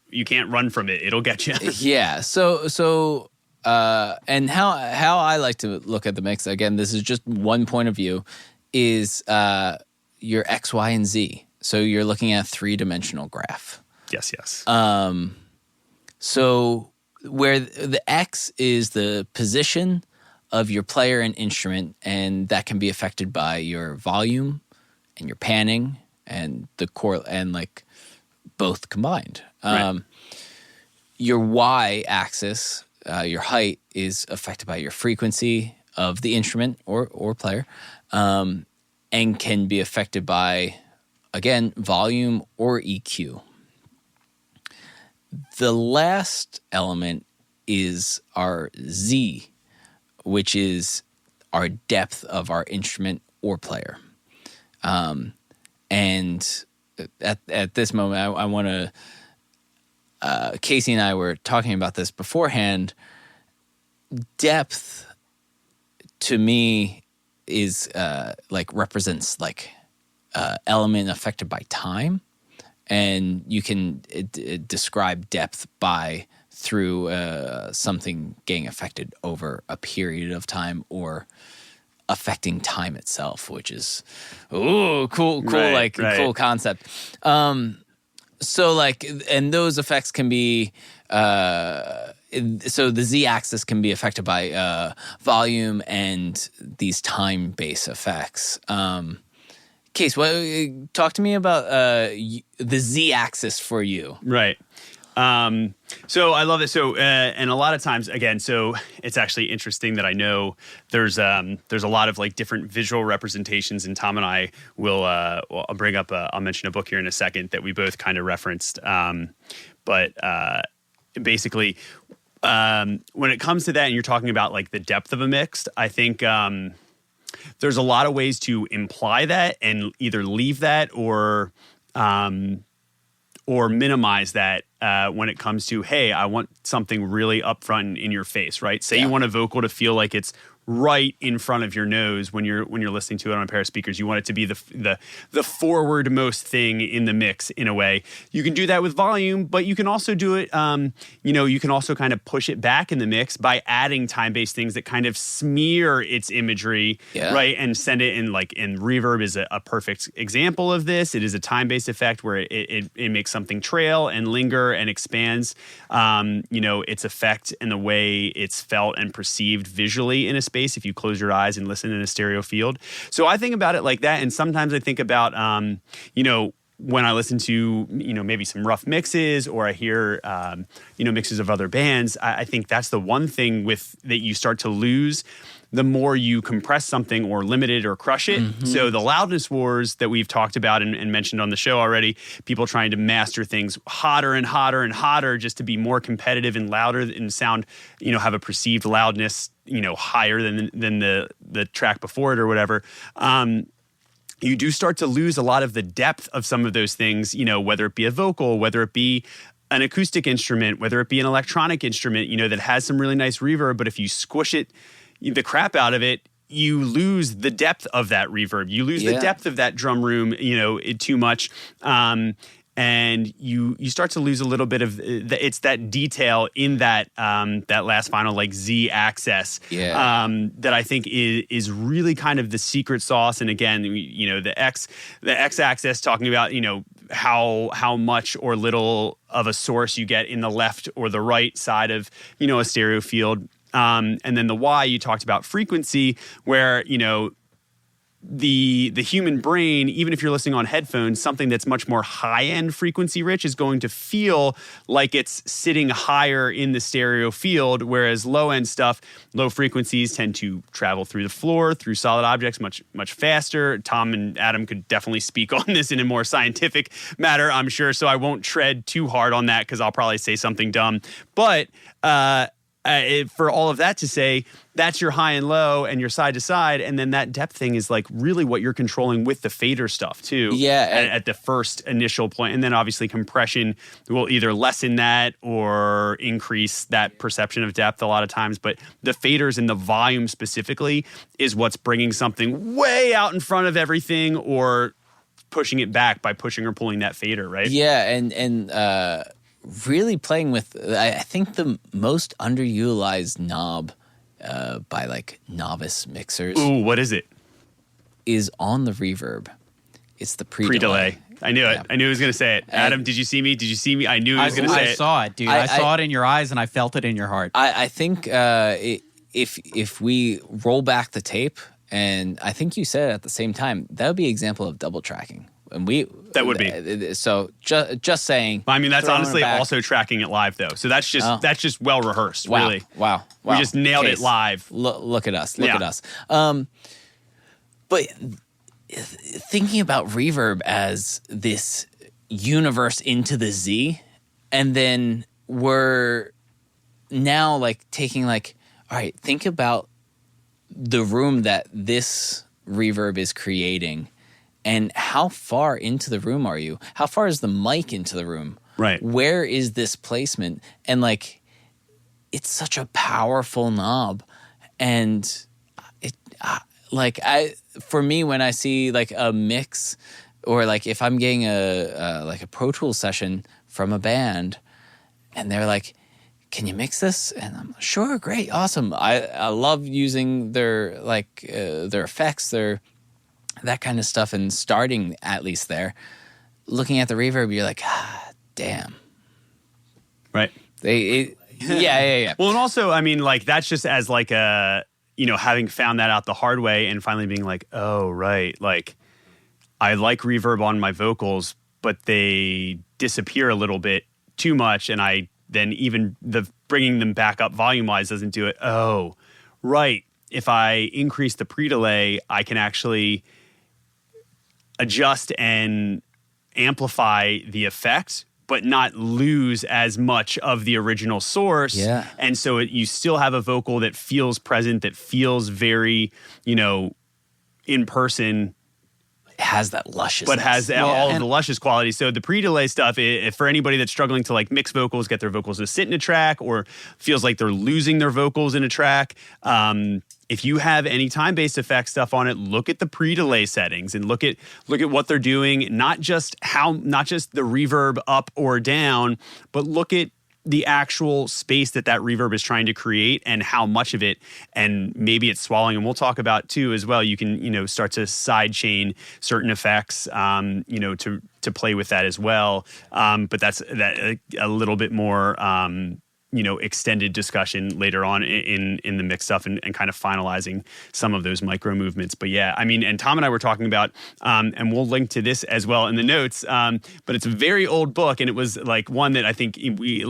run from it. It'll get you. Yeah. So and how I like to look at the mix, again, this is just one point of view, is your X, Y, and Z. So you're looking at a 3-dimensional graph. Yes. So where the X is the position of your player and instrument, and that can be affected by your volume and your panning and the core, and like both combined. Right. Your Y axis, your height, is affected by your frequency of the instrument or player, and can be affected by, again, volume or EQ. The last element is our Z, which is our depth of our instrument or player. And at this moment, I want to, Casey and I were talking about this beforehand. Depth, to me, is represents element affected by time. And you can describe depth through something getting affected over a period of time, or affecting time itself, which is cool, Right. cool concept. So and those effects can be so the Z-axis can be affected by volume and these time-based effects. Case, talk to me about the Z-axis for you. Right. So I love it. So, and a lot of times, again, so it's actually interesting that I know there's a lot of different visual representations, and Tom and I will, I'll bring up, I'll mention a book here in a second that we both kind of referenced. But basically, when it comes to that, and you're talking about the depth of a mix, I think, there's a lot of ways to imply that and either leave that or minimize that when it comes to, hey, I want something really upfront in your face, right? Say you want a vocal to feel like it's right in front of your nose when you're listening to it on a pair of speakers. You want it to be the forward-most thing in the mix in a way. You can do that with volume, but you can also do it, you can also kind of push it back in the mix by adding time-based things that kind of smear its imagery, right? And send it in and reverb is a perfect example of this. It is a time-based effect where it makes something trail and linger and expands, its effect and the way it's felt and perceived visually in a space if you close your eyes and listen in a stereo field. So I think about it like that, and sometimes I think about, when I listen to, maybe some rough mixes, or I hear, mixes of other bands, I think that's the one thing that you start to lose the more you compress something or limit it or crush it. Mm-hmm. So the loudness wars that we've talked about and mentioned on the show already, people trying to master things hotter and hotter and hotter just to be more competitive and louder and sound, have a perceived loudness, higher than the track before it or whatever. You do start to lose a lot of the depth of some of those things, whether it be a vocal, whether it be an acoustic instrument, whether it be an electronic instrument, that has some really nice reverb, but if you squish the crap out of it, you lose the depth of that reverb. You lose the depth of that drum room, too much. And you start to lose a little bit of it's that detail in that last final Z axis that I think is really kind of the secret sauce. And again, the X axis, talking about how much or little of a source you get in the left or the right side of a stereo field. And then the Y, you talked about frequency, where the human brain, even if you're listening on headphones, something that's much more high-end frequency rich is going to feel like it's sitting higher in the stereo field, whereas low-end stuff, low frequencies tend to travel through the floor, through solid objects much, much faster. Tom and Adam could definitely speak on this in a more scientific matter, I'm sure, so I won't tread too hard on that because I'll probably say something dumb. But for all of that to say, that's your high and low and your side to side. And then that depth thing is like really what you're controlling with the fader stuff too. Yeah. At the first initial point. And then obviously compression will either lessen that or increase that perception of depth a lot of times. But the faders and the volume specifically is what's bringing something way out in front of everything or pushing it back by pushing or pulling that fader, right? Yeah, and really playing with, I think the most underutilized knob by like novice mixers. Ooh, what is it? Is on the reverb. It's the pre-delay. I knew it. I knew he was going to say it. Adam, did you see me? Did you see me? I knew he was going to say it. I saw it, dude. I saw it in your eyes and I felt it in your heart. I think if we roll back the tape, and I think you said it at the same time, that would be an example of double tracking. And that would be. So just saying. I mean, that's honestly also tracking it live though. So that's just well rehearsed. Wow. Really. Wow. We just nailed it live. Look at us. Look at us. But thinking about reverb as this universe into the Z, and then we're now like taking like, all right, think about the room that this reverb is creating. And how far into the room are you? How far is the mic into the room? Right. Where is this placement? And like, it's such a powerful knob. And it, for me, when I see like a mix, or like if I'm getting like a Pro Tools session from a band, and they're like, "Can you mix this?" And I'm sure, great, awesome. I love using their their effects, that kind of stuff, and starting at least there, looking at the reverb, you're like, damn. Right. Yeah. Well, and also, I mean, like, that's just as like a, having found that out the hard way and finally being like, oh, right. Like, I like reverb on my vocals, but they disappear a little bit too much. And I then even the bringing them back up volume-wise doesn't do it. Oh, right. If I increase the pre-delay, I can actually adjust and amplify the effect, but not lose as much of the original source. Yeah. And so you still have a vocal that feels present, that feels very, in person. It has that lusciousness. But has all of the luscious qualities. So the pre-delay stuff, if for anybody that's struggling to like mix vocals, get their vocals to sit in a track, or feels like they're losing their vocals in a track, if you have any time-based effect stuff on it, look at the pre-delay settings and look at what they're doing. Not just the reverb up or down, but look at the actual space that reverb is trying to create and how much of it, and maybe it's swallowing. And we'll talk about too as well. You can start to side chain certain effects, to play with that as well. But that's a little bit more. Extended discussion later on in the mix stuff and kind of finalizing some of those micro movements. But yeah, I mean, and Tom and I were talking about, and we'll link to this as well in the notes, but it's a very old book, and it was like one that I think we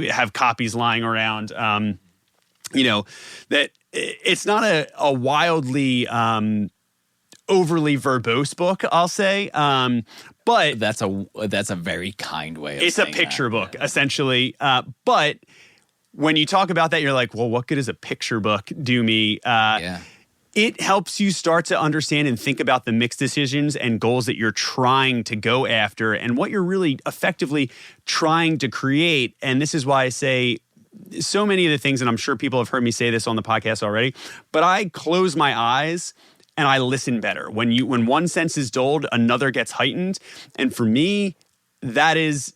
have copies lying around, that it's not a wildly overly verbose book, I'll say. But that's a very kind way of saying it's a picture book, essentially. But when you talk about that, you're like, well, what good does a picture book do me? It helps you start to understand and think about the mix decisions and goals that you're trying to go after and what you're really effectively trying to create. And this is why I say so many of the things, and I'm sure people have heard me say this on the podcast already, but I close my eyes and I listen better. When one sense is dulled, another gets heightened. And for me, that is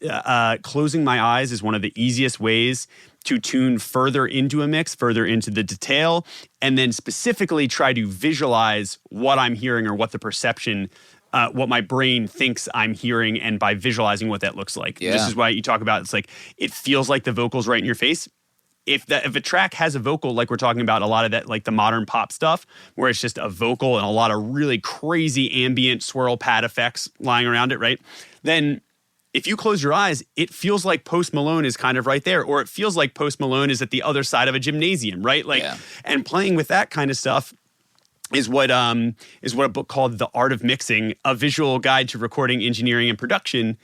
closing my eyes is one of the easiest ways to tune further into a mix, further into the detail, and then specifically try to visualize what I'm hearing or what the perception, what my brain thinks I'm hearing, and by visualizing what that looks like. Yeah. This is why you talk about, it's like, it feels like the vocal's right in your face. If a track has a vocal, like we're talking about a lot of that, like the modern pop stuff, where it's just a vocal and a lot of really crazy ambient swirl pad effects lying around it, right? Then if you close your eyes, it feels like Post Malone is kind of right there, or it feels like Post Malone is at the other side of a gymnasium, right? And playing with that kind of stuff is what a book called The Art of Mixing, A Visual Guide to Recording, Engineering, and Production,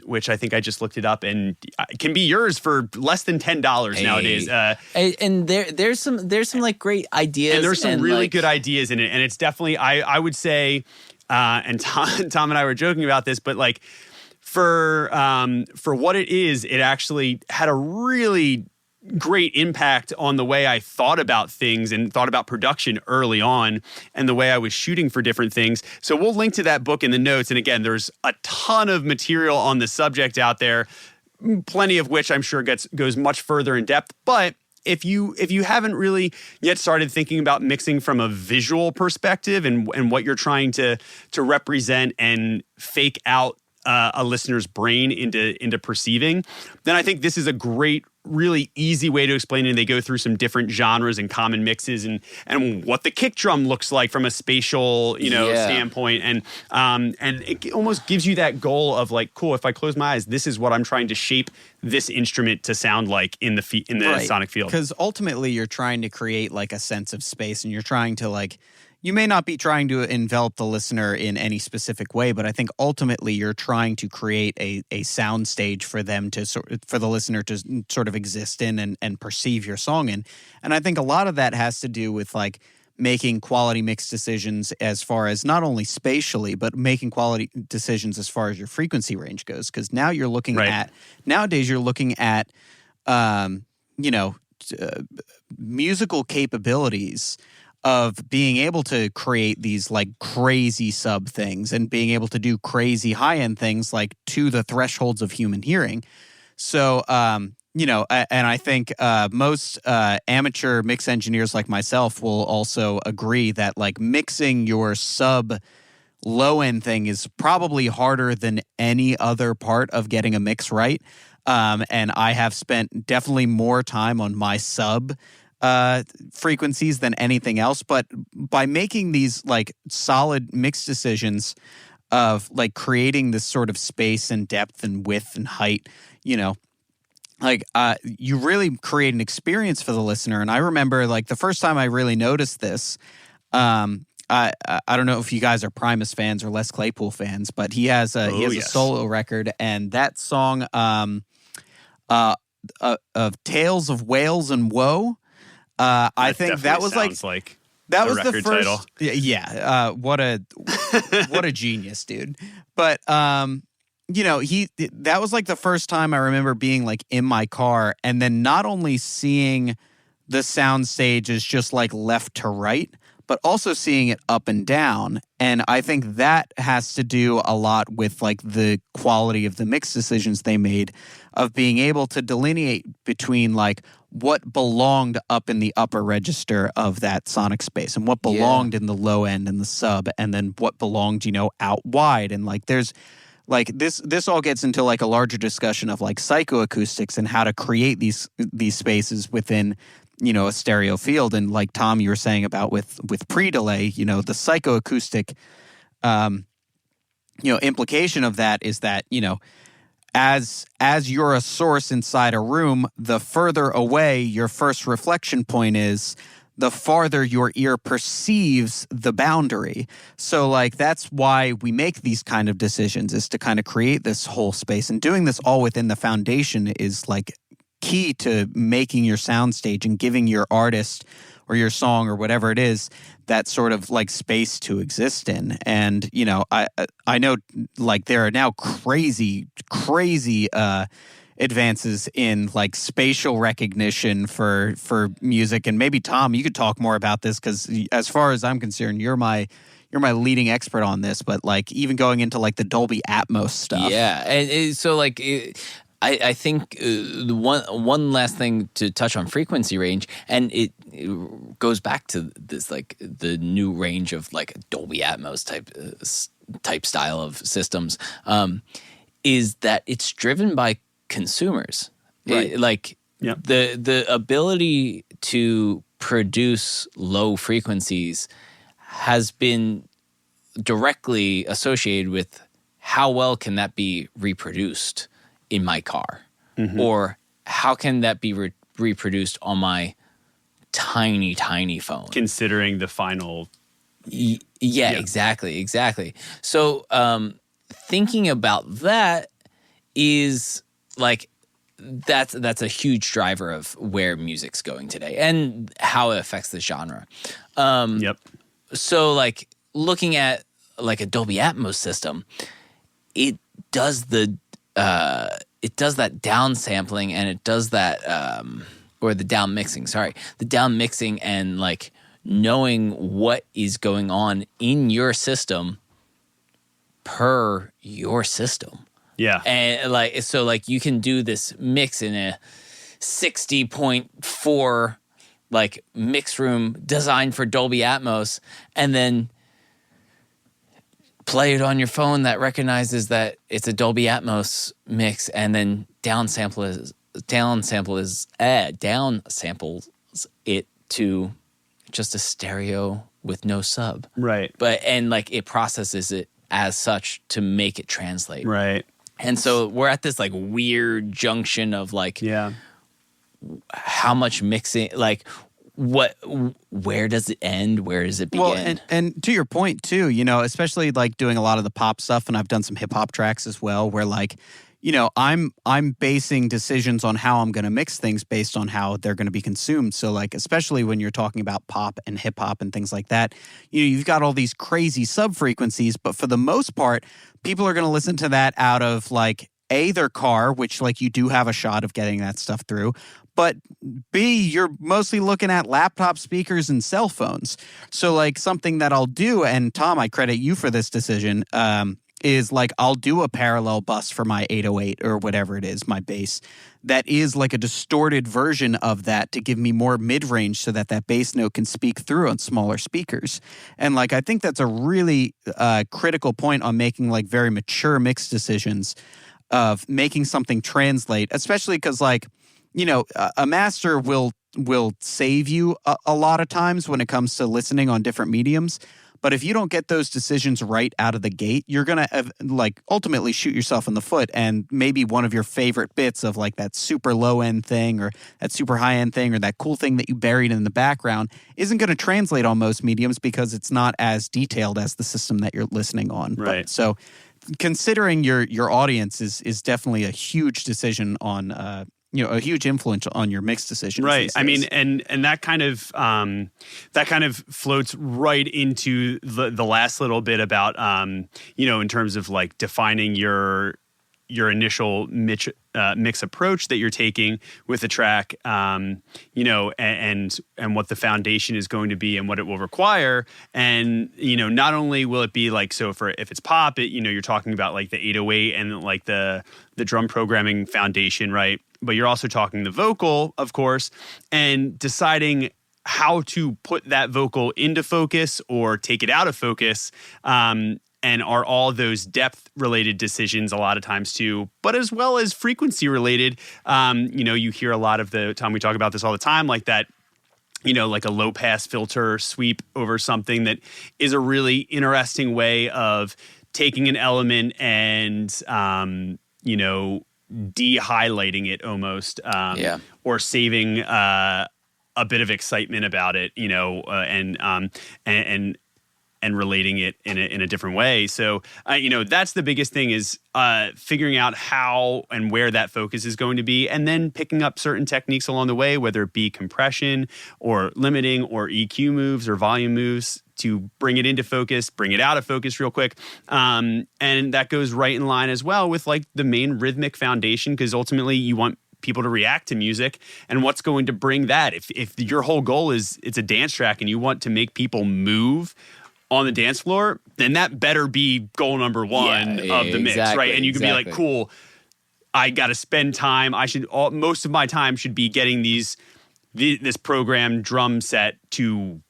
which I think I just looked it up, and it can be yours for less than $10 nowadays. And there's some like great ideas, and there's some really good ideas in it, and it's definitely I would say, and Tom and I were joking about this, but like for what it is, it actually had a really great impact on the way I thought about things and thought about production early on and the way I was shooting for different things. So we'll link to that book in the notes. And again, there's a ton of material on the subject out there, plenty of which I'm sure goes much further in depth. But if you haven't really yet started thinking about mixing from a visual perspective and what you're trying to represent and fake out a listener's brain into perceiving, then I think this is a great, really easy way to explain it. And they go through some different genres and common mixes and what the kick drum looks like from a spatial, standpoint. And it almost gives you that goal of like, cool, if I close my eyes, this is what I'm trying to shape this instrument to sound like in the sonic field. Because ultimately you're trying to create like a sense of space, and you're trying to like, you may not be trying to envelop the listener in any specific way, but I think ultimately you're trying to create a sound stage for them for the listener to sort of exist in and perceive your song in. And I think a lot of that has to do with like making quality mix decisions as far as not only spatially, but making quality decisions as far as your frequency range goes. Because now you're looking nowadays you're looking at, musical capabilities of being able to create these like crazy sub things and being able to do crazy high end things like to the thresholds of human hearing. So, and I think most amateur mix engineers like myself will also agree that like mixing your sub low end thing is probably harder than any other part of getting a mix right. And I have spent definitely more time on my sub frequencies than anything else, but by making these like solid mix decisions of like creating this sort of space and depth and width and height, you really create an experience for the listener. And I remember like the first time I really noticed this, I don't know if you guys are Primus fans or Les Claypool fans, but he has a solo record, and that song of Tales of Wales and Woe. I think that was like that was the first title. Yeah. What a genius, dude. But that was like the first time I remember being like in my car and then not only seeing the sound stage as just like left to right, but also seeing it up and down. And I think that has to do a lot with like the quality of the mix decisions they made of being able to delineate between like what belonged up in the upper register of that sonic space and what belonged in the low end and the sub, and then what belonged, out wide. And like there's like this all gets into like a larger discussion of like psychoacoustics and how to create these spaces within a stereo field. And like Tom, you were saying about with pre-delay, the psychoacoustic implication of that is that as you're a source inside a room, the further away your first reflection point is, the farther your ear perceives the boundary. So like that's why we make these kind of decisions, is to kind of create this whole space. And doing this all within the foundation is like key to making your soundstage and giving your artist or your song or whatever it is that sort of like space to exist in. And I know like there are now crazy advances in like spatial recognition for music. And maybe Tom, you could talk more about this, because as far as I'm concerned, you're my leading expert on this. But like even going into like the Dolby Atmos stuff. Yeah, and so like. I think one last thing to touch on frequency range, and it goes back to this like the new range of like Dolby Atmos type style of systems, is that it's driven by consumers. Right. The ability to produce low frequencies has been directly associated with how well can that be reproduced in my car, or how can that be reproduced on my tiny, tiny phone. Considering the final. Yeah, exactly. So thinking about that is like that's a huge driver of where music's going today and how it affects the genre. Yep. So like looking at like a Dolby Atmos system, it does that downsampling and it does that or the down mixing. Sorry, the down mixing and like knowing what is going on in your system per your system. Yeah. And like, so like you can do this mix in a 60.4 like mix room designed for Dolby Atmos and then play it on your phone that recognizes that it's a Dolby Atmos mix and then downsamples it to just a stereo with no sub. Right. But and like it processes it as such to make it translate. Right. And so we're at this like weird junction of like how much mixing, like where does it end? Where does it begin? Well, and to your point too, you know, especially like doing a lot of the pop stuff, and I've done some hip hop tracks as well, where like, you know, I'm basing decisions on how I'm going to mix things based on how they're going to be consumed. So like, especially when you're talking about pop and hip hop and things like that, you know, you've got all these crazy sub frequencies, but for the most part, people are going to listen to that out of like their car, which like you do have a shot of getting that stuff through. But B, you're mostly looking at laptop speakers and cell phones. So like something that I'll do, and Tom, I credit you for this decision, is like I'll do a parallel bus for my 808 or whatever it is, my bass, that is like a distorted version of that to give me more mid-range so that that bass note can speak through on smaller speakers. And like I think that's a really critical point on making like very mature mix decisions of making something translate, especially because like, you know, a master will save you a lot of times when it comes to listening on different mediums. But if you don't get those decisions right out of the gate, you're going to like ultimately shoot yourself in the foot. And maybe one of your favorite bits of like that super low end thing or that super high end thing or that cool thing that you buried in the background isn't going to translate on most mediums because it's not as detailed as the system that you're listening on. Right. But, so considering your audience is definitely a huge decision on you know, a huge influence on your mix decisions. Right. I mean, and that kind of floats right into the last little bit about you know, in terms of like defining your initial mix approach that you're taking with the track, you know, and what the foundation is going to be and what it will require. And, you know, not only will it be like, so if it's pop, you know, you're talking about like the 808 and like the drum programming foundation, right? But you're also talking the vocal, of course, and deciding how to put that vocal into focus or take it out of focus. And are all those depth-related decisions a lot of times too, but as well as frequency-related. You know, you hear a lot of the time we talk about this all the time, like that, you know, like a low-pass filter sweep over something that is a really interesting way of taking an element and, you know, de-highlighting it almost, or saving a bit of excitement about it, you know, and relating it in a different way. So, you know, that's the biggest thing is figuring out how and where that focus is going to be, and then picking up certain techniques along the way, whether it be compression or limiting or EQ moves or volume moves to bring it into focus, bring it out of focus real quick. And that goes right in line as well with like the main rhythmic foundation, because ultimately you want people to react to music, and what's going to bring that. If your whole goal is it's a dance track and you want to make people move on the dance floor, then that better be goal number one of the mix, right? And you can be like, cool, I got to spend time. Most of my time should be getting this programmed drum set to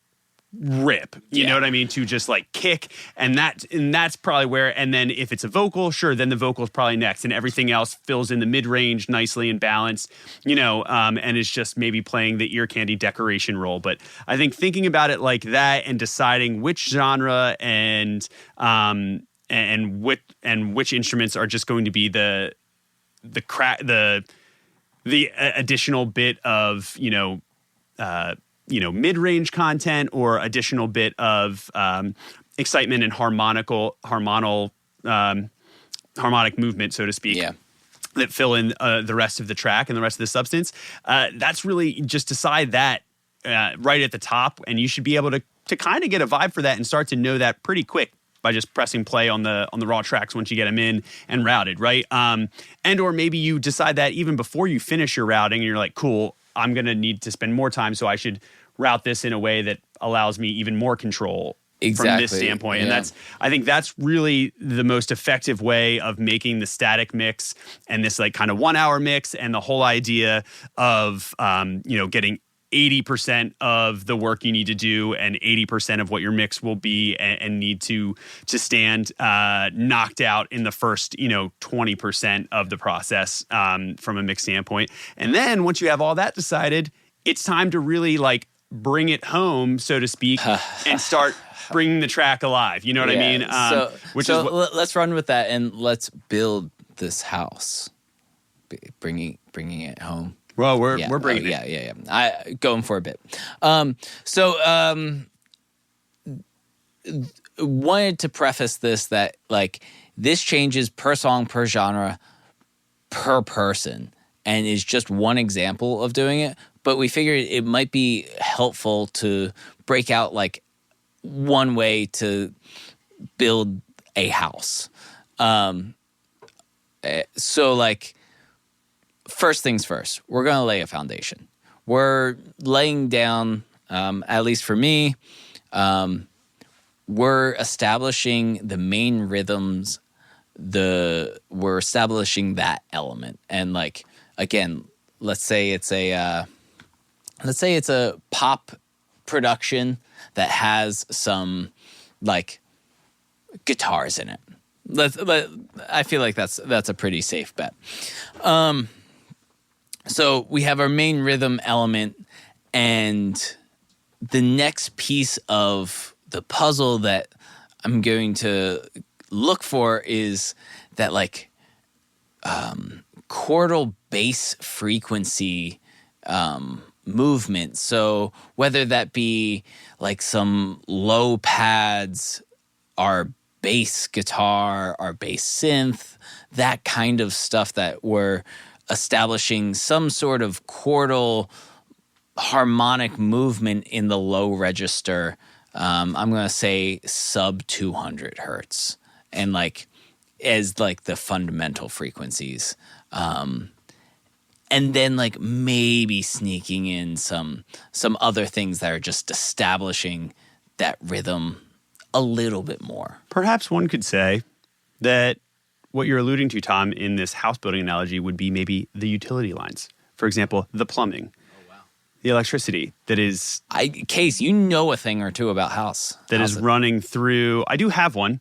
rip, you know what I mean, to just like kick, and that's probably where. And then if it's a vocal, sure, then the vocal is probably next, and everything else fills in the mid range nicely and balanced, you know, and it's just maybe playing the ear candy decoration role. But I think thinking about it like that and deciding which genre and which instruments are just going to be the additional bit of, you know, mid-range content or additional bit of excitement and harmonic movement, so to speak. Yeah. That fill in the rest of the track and the rest of the substance. That's really just decide that right at the top, and you should be able to kind of get a vibe for that and start to know that pretty quick by just pressing play on the raw tracks once you get them in and routed, right? And or maybe you decide that even before you finish your routing, and you're like, cool, I'm gonna need to spend more time, so I should route this in a way that allows me even more control. Exactly. From this standpoint. Yeah. And I think that's really the most effective way of making the static mix and this like kind of 1 hour mix, and the whole idea of, getting 80% of the work you need to do and 80% of what your mix will be and need to stand knocked out in the first, 20% of the process from a mix standpoint. And then once you have all that decided, it's time to really like bring it home, so to speak, and start bringing the track alive. You know what I mean? Let's run with that and let's build this house, bringing it home. Well, we're bringing it. Yeah. I going for a bit. Wanted to preface this that like this changes per song, per genre, per person, and is just one example of doing it. But we figured it might be helpful to break out like one way to build a house. So like, first things first, we're going to lay a foundation. We're laying down, at least for me, we're establishing the main rhythms. We're establishing that element. And like, again, let's say it's a pop production that has some like guitars in it. I feel like that's a pretty safe bet. So we have our main rhythm element, and the next piece of the puzzle that I'm going to look for is that like chordal bass frequency movement. So whether that be like some low pads, our bass guitar, our bass synth, that kind of stuff, that we're establishing some sort of chordal harmonic movement in the low register. I'm going to say sub 200 hertz, and like as like the fundamental frequencies. And then like maybe sneaking in some other things that are just establishing that rhythm a little bit more. Perhaps one could say that what you're alluding to, Tom, in this house building analogy would be maybe the utility lines. For example, the plumbing. Oh, wow. The electricity that is... Case, you know a thing or two about house. That is running through... I do have one.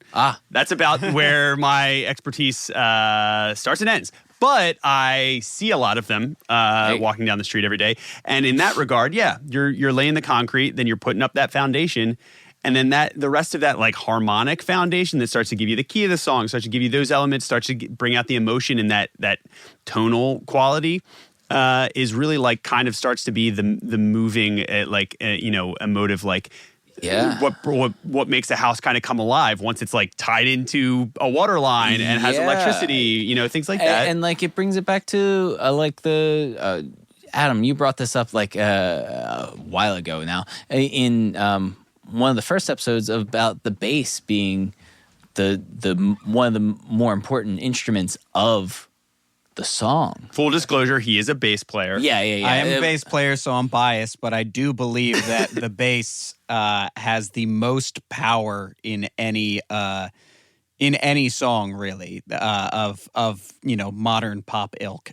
That's about where my expertise starts and ends. But I see a lot of them walking down the street every day. And in that regard, yeah, you're laying the concrete, then you're putting up that foundation. And then the rest of that like harmonic foundation that starts to give you the key of the song, starts to give you those elements, starts to bring out the emotion and that tonal quality is really like kind of starts to be the moving emotive like what makes a house kind of come alive once it's like tied into a water line and has electricity, things like that. And like it brings it back to like the Adam, you brought this up like a while ago now in one of the first episodes about the bass being the one of the more important instruments of the song. Full disclosure, he is a bass player. Yeah. I am a bass player, so I'm biased, but I do believe that the bass has the most power in any song, really, of modern pop ilk,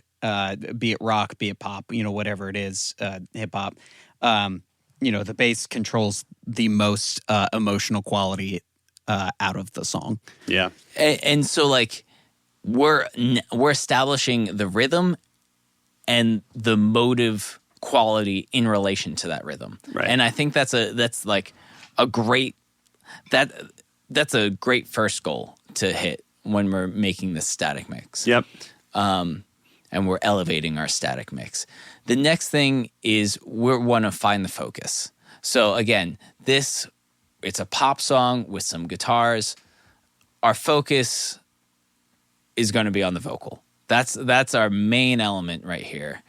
be it rock, be it pop, whatever it is, hip hop. The bass controls the most emotional quality out of the song. Yeah. And so like we're establishing the rhythm and the motive quality in relation to that rhythm. Right. And I think that's a great first goal to hit when we're making this static mix. Yep. And and we're elevating our static mix. The next thing is we want to find the focus. So again, it's a pop song with some guitars. Our focus is going to be on the vocal. That's our main element right here,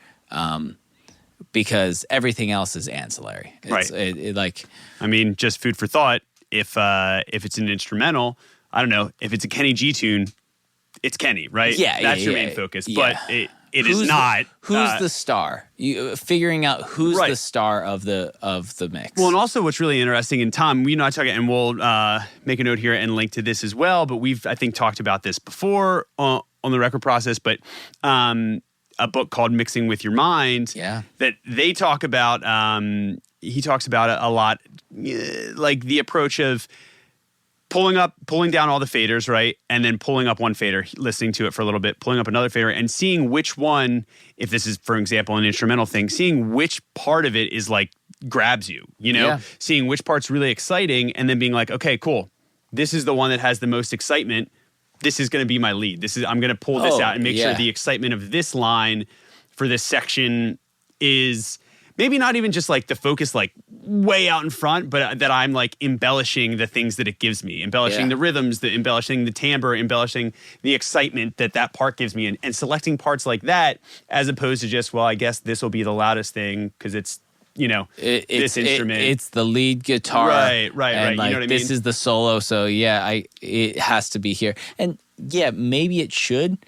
because everything else is ancillary. Right. I mean, just food for thought. If it's an instrumental, I don't know. If it's a Kenny G tune, it's Kenny, right? Yeah, that's your main focus. But it is not. Who's the star? Figuring out who's the star of the mix. Well, and also what's really interesting, and Tom, I talk, and we'll make a note here and link to this as well. But we've, I think, talked about this before on the record process. But a book called Mixing with Your Mind, that they talk about. He talks about it a lot, like the approach of pulling down all the faders, right? And then pulling up one fader, listening to it for a little bit, pulling up another fader, and seeing which one, if this is, for example, an instrumental thing, seeing which part of it is like grabs you, seeing which part's really exciting, and then being like, okay, cool. This is the one that has the most excitement. This is going to be my lead. I'm going to pull this out and make sure the excitement of this line for this section is maybe not even just like the focus like way out in front, but that I'm like embellishing the things that it gives me, embellishing the rhythms, embellishing the timbre, embellishing the excitement that part gives me, and selecting parts like that as opposed to just, well, I guess this will be the loudest thing because it's, this instrument. It's the lead guitar. Right. And like, you know what I mean? This is the solo, so it has to be here. And maybe it should,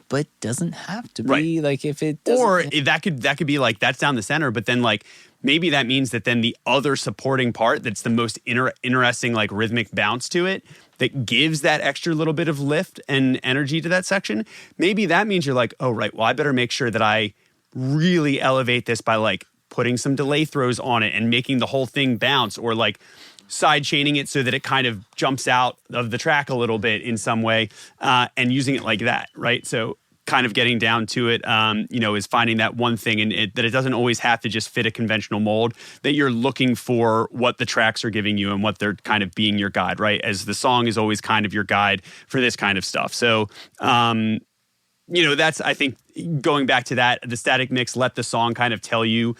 but doesn't have to be. Like if it doesn't. Or that could be like that's down the center, but then like maybe that means that then the other supporting part that's the most interesting like rhythmic bounce to it that gives that extra little bit of lift and energy to that section. Maybe that means you're like, oh right, well I better make sure that I really elevate this by like putting some delay throws on it and making the whole thing bounce, or like side chaining it so that it kind of jumps out of the track a little bit in some way, and using it like that, right? So kind of getting down to it, is finding that one thing, and that it doesn't always have to just fit a conventional mold, that you're looking for what the tracks are giving you and what they're kind of being your guide, right? As the song is always kind of your guide for this kind of stuff. So, that's, I think, going back to that, the static mix, let the song kind of tell you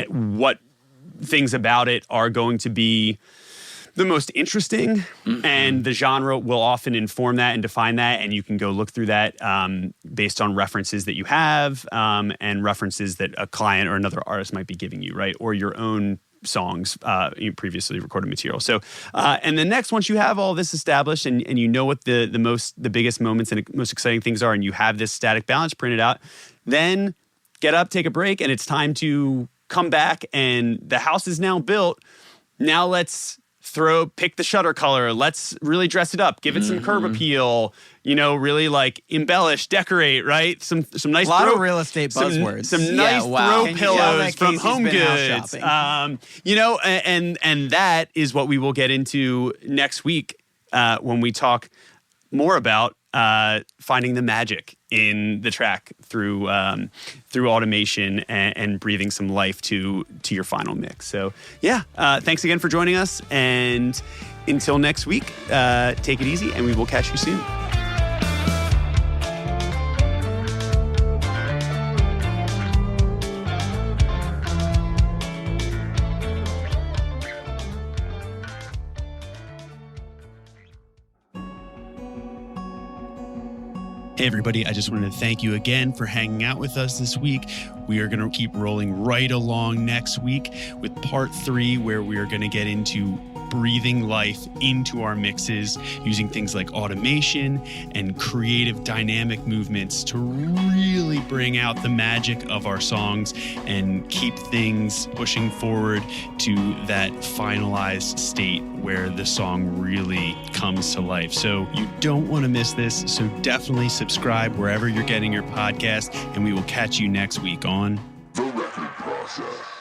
what things about it are going to be the most interesting, and the genre will often inform that and define that, and you can go look through that based on references that you have, and references that a client or another artist might be giving you, right? Or your own songs, previously recorded material. So, and then next, once you have all this established and you know what the biggest moments and most exciting things are, and you have this static balance printed out, then get up, take a break, and it's time to come back, and the house is now built. Now let's pick the shutter color. Let's really dress it up. Give it some curb appeal. Really like embellish, decorate. Right. Some nice. A lot of real estate buzzwords. Some nice throw pillows from Home Goods. And that is what we will get into next week when we talk more about finding the magic in the track through automation and breathing some life to your final mix. So thanks again for joining us, and until next week, take it easy, and we will catch you soon. Hey everybody, I just wanted to thank you again for hanging out with us this week. We are going to keep rolling right along next week with part 3, where we are going to get into breathing life into our mixes using things like automation and creative dynamic movements to really bring out the magic of our songs and keep things pushing forward to that finalized state where the song really comes to life. So you don't want to miss this. So definitely subscribe wherever you're getting your podcast, and we will catch you next week on The Record Process.